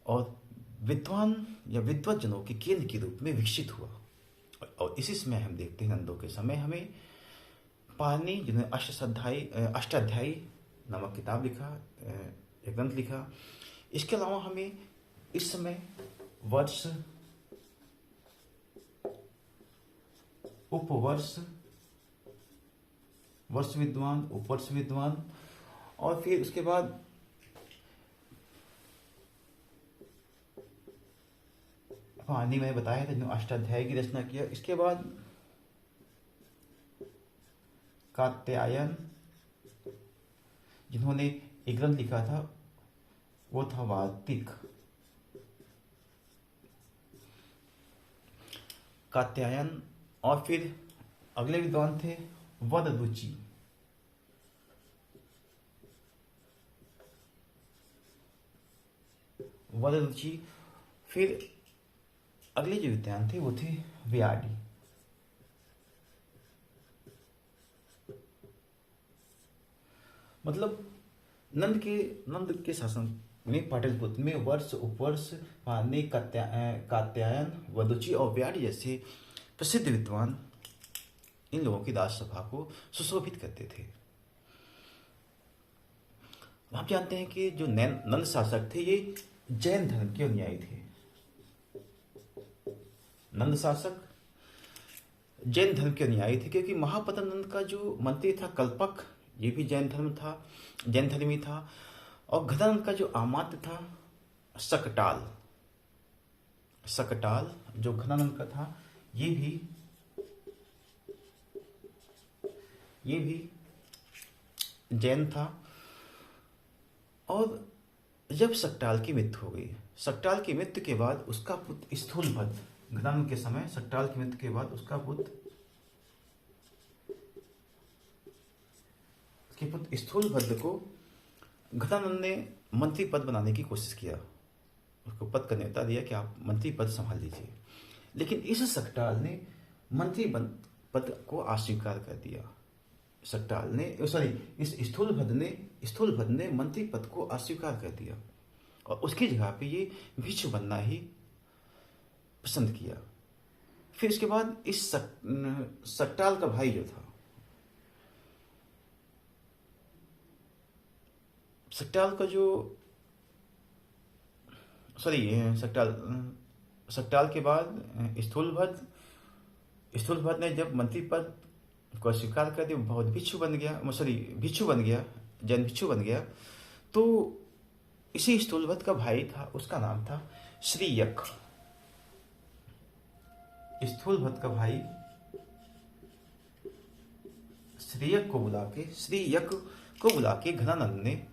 और विद्वान या विद्वत जनों के केंद्र के रूप में विकसित हुआ। और इसी समय हम देखते हैं नंदों के समय हमें पाणिनि जिन्होंने अष्टाध्यायी नामक किताब लिखा, एक ग्रंथ लिखा। इसके अलावा हमें इस समय वर्ष, उपवर्ष, वर्ष विद्वान, उपवर्ष विद्वान, और फिर उसके बाद पाणिनि मैंने बताया था जिन्होंने अष्टाध्यायी की रचना किया। इसके बाद कात्यायन जिन्होंने एक ग्रंथ लिखा था वो था वार्तिक। कात्यायन, और फिर अगले विद्वान थे वदरुचि। फिर अगले जो विद्वान थे वो थे व्याडी। मतलब नंद के शासन में पाटलिपुत्र में वर्ष, उपवर्ष, पाणिनि, कात्यायन, वदरुचि और व्याडी जैसे प्रसिद्ध विद्वान इन लोगों की राजसभा को सुशोभित करते थे। आप जानते हैं कि जो नंद शासक थे ये जैन धर्म के अनुयायी थे। नंद शासक जैन धर्म के अनुयायी थे क्योंकि महापतन नंद का जो मंत्री था कल्पक, ये भी जैन धर्मी था। और गदानंद का जो आमात्य था सकटाल जो गदानंद का था ये भी जैन था। और जब सकटाल की मृत्यु हो गई, सकटाल की मृत्यु के बाद उसका पुत्र स्थूलभद्र, गदानंद के समय सकटाल की मृत्यु के बाद उसका पुत्र स्थूलभद्र को गदानंद ने मंत्री पद बनाने की कोशिश किया, उसको पद का न्योता दिया कि आप मंत्री पद संभाल लीजिए। लेकिन इस सकटाल ने मंत्री पद को अस्वीकार कर दिया। इस स्थूलभद्र ने मंत्री पद को अस्वीकार कर दिया और उसकी जगह पे ये भिक्षु बनना ही पसंद किया। फिर इसके बाद इस सकटाल का भाई जो था, सकटाल के बाद स्थूलभद्र ने जब मंत्री पद को स्वीकार कर दिया, बहुत भिक्षु बन गया, जैन भिक्षु बन गया। तो इसी स्थूलभद्र का भाई था, उसका नाम था श्रीयक। स्थूलभद्र का भाई श्रीयक को बुला के घनानंद ने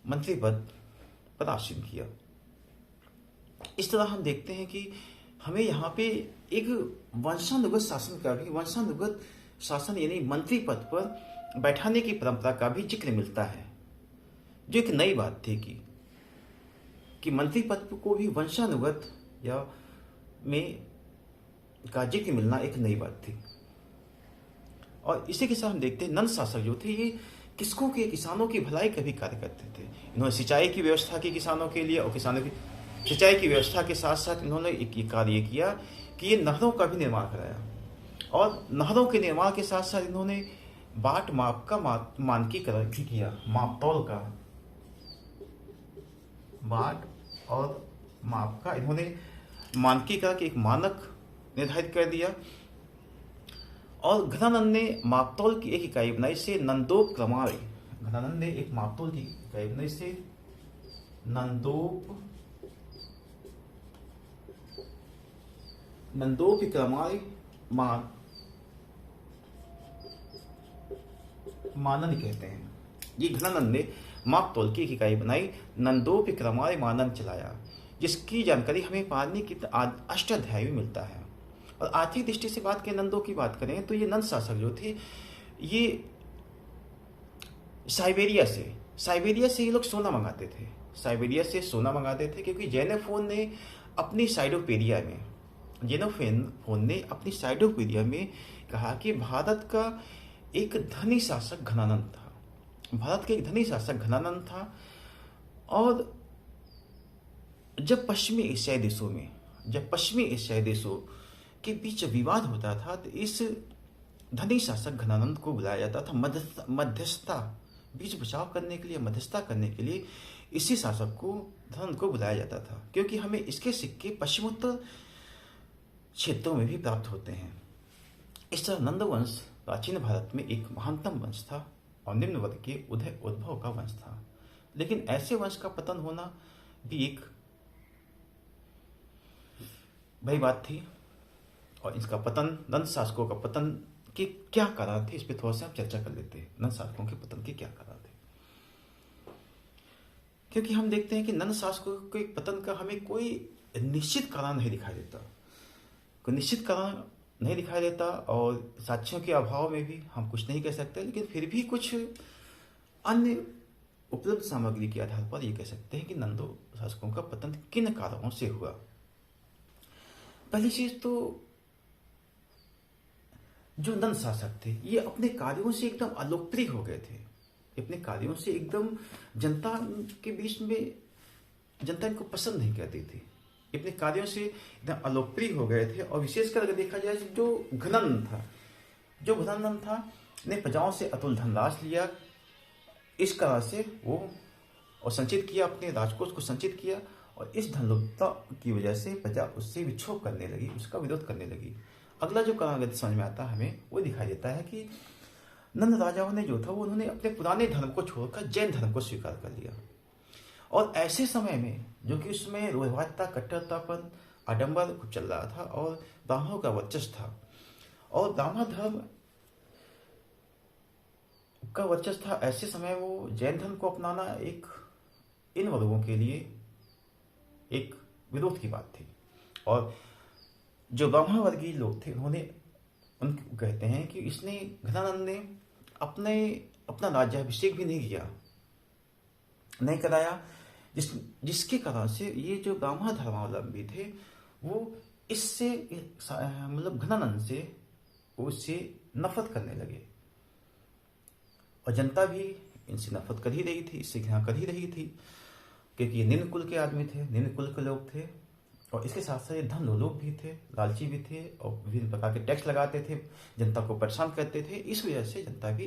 मंत्री पद पर आसीन किया। इस तरह हम देखते हैं कि हमें यहाँ पे एक वंशानुगत शासन यानी मंत्री पद पर बैठाने की परंपरा का भी जिक्र मिलता है, जो एक नई बात थी कि मंत्री पद को भी वंशानुगत या में का जिक्र मिलना एक नई बात थी। और इसी के साथ हम देखते हैं नंद शासक जो थे ये किसकों के, किसानों की भलाई का भी कार्य करते थे। इन्होंने सिंचाई की व्यवस्था की किसानों के लिए, और किसानों की सिंचाई की व्यवस्था के साथ साथ इन्होंने एक ये कार्य किया कि ये नहरों का भी निर्माण कराया। और नहरों के निर्माण के साथ साथ इन्होंने बाट माप का मानकीकरण भी किया, मापतौल का, बाट और माप का इन्होंने मानकीकरण के एक मानक निर्धारित कर दिया। और घनानंद ने मापतौल की एक इकाई बनाई से नंदोप क्रमावली। घनानंद ने एक मापतौल की इकाई बनाई से नंदोप क्रमावली मानन कहते हैं। ये घनानंद ने मापतौल की एक इकाई बनाई, नंदोप क्रमावली मानन चलाया, जिसकी जानकारी हमें पानी के अष्टाध्याय में मिलता है। और आर्थिक दृष्टि से बात करें, नंदों की बात करें, तो ये नंद शासक जो थे, ये साइबेरिया से ये लोग सोना मंगाते थे। साइबेरिया से सोना मंगाते थे क्योंकि जेनोफोन ने अपनी साइडोपेरिया में कहा कि भारत का एक धनी शासक घनानंद था। और जब पश्चिमी एशियाई देशों के बीच विवाद होता था तो इस धनी शासक घनानंद को बुलाया जाता था मध्यस्थता करने के लिए इसी शासक को घनानंद को बुलाया जाता था, क्योंकि हमें इसके सिक्के पश्चिमोत्तर क्षेत्रों में भी प्राप्त होते हैं। इस तरह नंद वंश प्राचीन भारत में एक महानतम वंश था और निम्न वर्ग के उद्भव का वंश था। लेकिन ऐसे वंश का पतन होना भी एक बड़ी बात थी। और इसका पतन, नंद शासकों का पतन के क्या कारण थे, इस पर थोड़ा सा चर्चा कर लेते हैं। नंद शासकों के पतन के क्या कारण थे? क्योंकि हम देखते हैं कि नंद शासकों के पतन का हमें कोई निश्चित कारण नहीं दिखाई देता, और साक्ष्यों के अभाव में भी हम कुछ नहीं कह सकते। लेकिन फिर भी कुछ अन्य उपलब्ध सामग्री के आधार पर यह कह सकते हैं कि नंदो शासकों का पतन किन कारणों से हुआ। पहली चीज तो, जो नंद शासक थे ये अपने कार्यों से एकदम अलोकप्रिय हो गए थे। अपने कार्यों से एकदम जनता के बीच में, जनता इनको पसंद नहीं करती थी। अपने कार्यों से एकदम अलोकप्रिय हो गए थे। और विशेषकर अगर देखा जाए, जो घनानंद था ने प्रजाओं से अतुल धनराशि लिया, इस तरह से वो और संचित किया, अपने राजकोष को संचित किया। और इस धनलुप्तता की वजह से प्रजा उससे विक्षोभ करने लगी, उसका विरोध करने लगी। अगला जो कारण समझ में आता है हमें, वो दिखाई देता है कि नंद राजाओं ने जो था, वो उन्होंने अपने पुराने धर्म को छोड़कर जैन धर्म को स्वीकार कर लिया। और ऐसे समय में, जो कि उसमें रूढ़िवादिता, कट्टरतापन, आडंबर खूब चल रहा था और ब्राह्मणों का वर्चस्व था, और ब्राह्मण धर्म का वर्चस्व था, ऐसे समय वो जैन धर्म को अपनाना एक इन वर्गों के लिए एक विरोध की बात थी। और जो ब्राह्मण वर्गीय लोग थे, उनको कहते हैं कि घनानंद ने अपना राज्याभिषेक भी नहीं कराया, जिसके कारण से ये जो ब्राह्मण धर्मावलंबी थे, वो इससे मतलब घनानंद से उससे नफरत करने लगे। और जनता भी इनसे नफरत कर ही रही थी, इससे घृणा कर ही रही थी, क्योंकि ये निम्न कुल के आदमी थे, निम्न कुल के लोग थे। और इसके साथ साथ ये धन लोलुप भी थे, लालची भी थे, और विभिन्न प्रकार के टैक्स लगाते थे, जनता को परेशान करते थे। इस वजह से जनता भी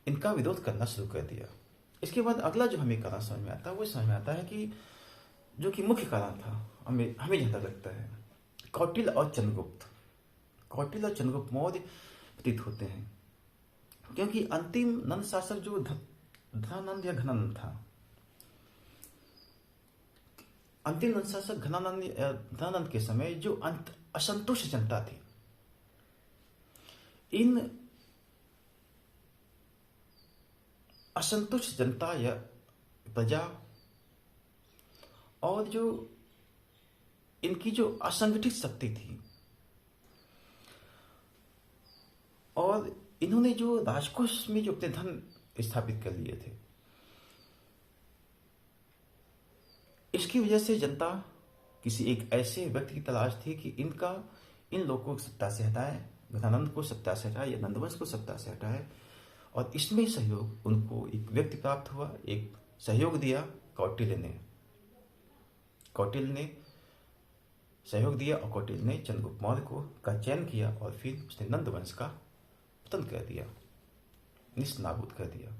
इनका विरोध करना शुरू कर दिया। इसके बाद अगला जो हमें कारण समझ में आता है, वो समझ में आता है कि जो कि मुख्य कारण था, हमें जहाँ तक लगता है, कौटिल्य और चंद्रगुप्त मौर्य प्रतीत होते हैं। क्योंकि अंतिम नंद शासक जो धनानंद या घनानंद था, अंतिम नंद शासक घनानंद के समय जो असंतुष्ट जनता थी, इन असंतुष्ट जनता या प्रजा और जो इनकी जो असंगठित शक्ति थी, और इन्होंने जो राजकोष में जो अपने धन स्थापित कर लिए थे, इसकी वजह से जनता किसी एक ऐसे व्यक्ति की तलाश थी कि इन लोगों को सत्ता से हटाए, घनानंद को सत्ता से हटाए या नंदवंश को सत्ता से हटाए, और इसमें सहयोग उनको एक व्यक्ति प्राप्त हुआ, एक सहयोग दिया कौटिल्य ने। कौटिल्य ने सहयोग दिया और कौटिल्य ने चंद्रगुप्त मौर्य को का चयन किया और फिर उसने नंद वंश का पतन कर दिया, निस्नाबूद कर दिया।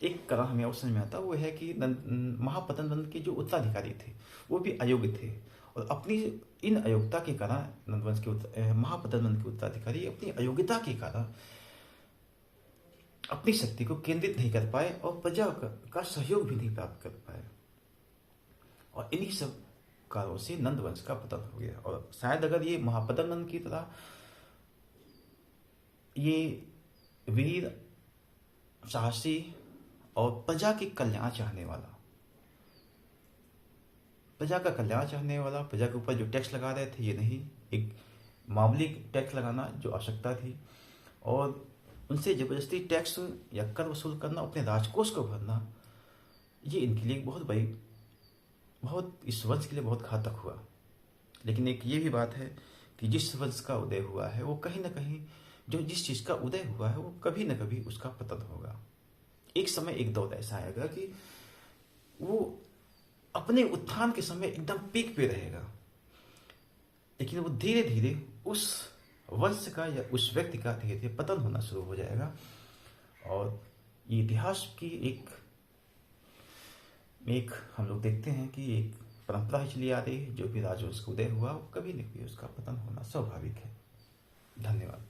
एक कारण हमें और समझ में आता वो है कि महापतन वंश के जो उत्तराधिकारी थे वो भी अयोग्य थे, और अपनी इन अयोग्यता के कारण नंदवंश के महापतन वंश के उत्तराधिकारी अपनी अयोग्यता के कारण अपनी शक्ति को केंद्रित नहीं कर पाए और प्रजा का सहयोग भी नहीं प्राप्त कर पाए, और इन्हीं सब कारणों से नंद वंश का पतन हो गया। और शायद अगर ये महापतन वंश की तरह ये वीर, साहसी और प्रजा के कल्याण चाहने वाला, प्रजा का कल्याण चाहने वाला, प्रजा के ऊपर जो टैक्स लगा रहे थे ये नहीं, एक मामूली टैक्स लगाना जो आवश्यकता थी, और उनसे जबरदस्ती टैक्स या कर वसूल करना, अपने राजकोष को भरना, ये इनके लिए बहुत इस वंश के लिए बहुत घातक हुआ। लेकिन एक ये भी बात है कि जिस वंश का उदय हुआ है वो कहीं ना कहीं, जो जिस चीज़ का उदय हुआ है वो कभी ना कभी उसका पतन होगा। एक समय एक दौर ऐसा आएगा कि वो अपने उत्थान के समय एकदम पीक पे रहेगा, लेकिन वो धीरे धीरे उस वंश का या उस व्यक्ति का धीरे धीरे पतन होना शुरू हो जाएगा। और ये इतिहास की एक हम लोग देखते हैं कि एक परंपरा ही चली आ रही है, जो भी राजवंश का उदय हुआ वो कभी न कभी उसका पतन होना स्वाभाविक है। धन्यवाद।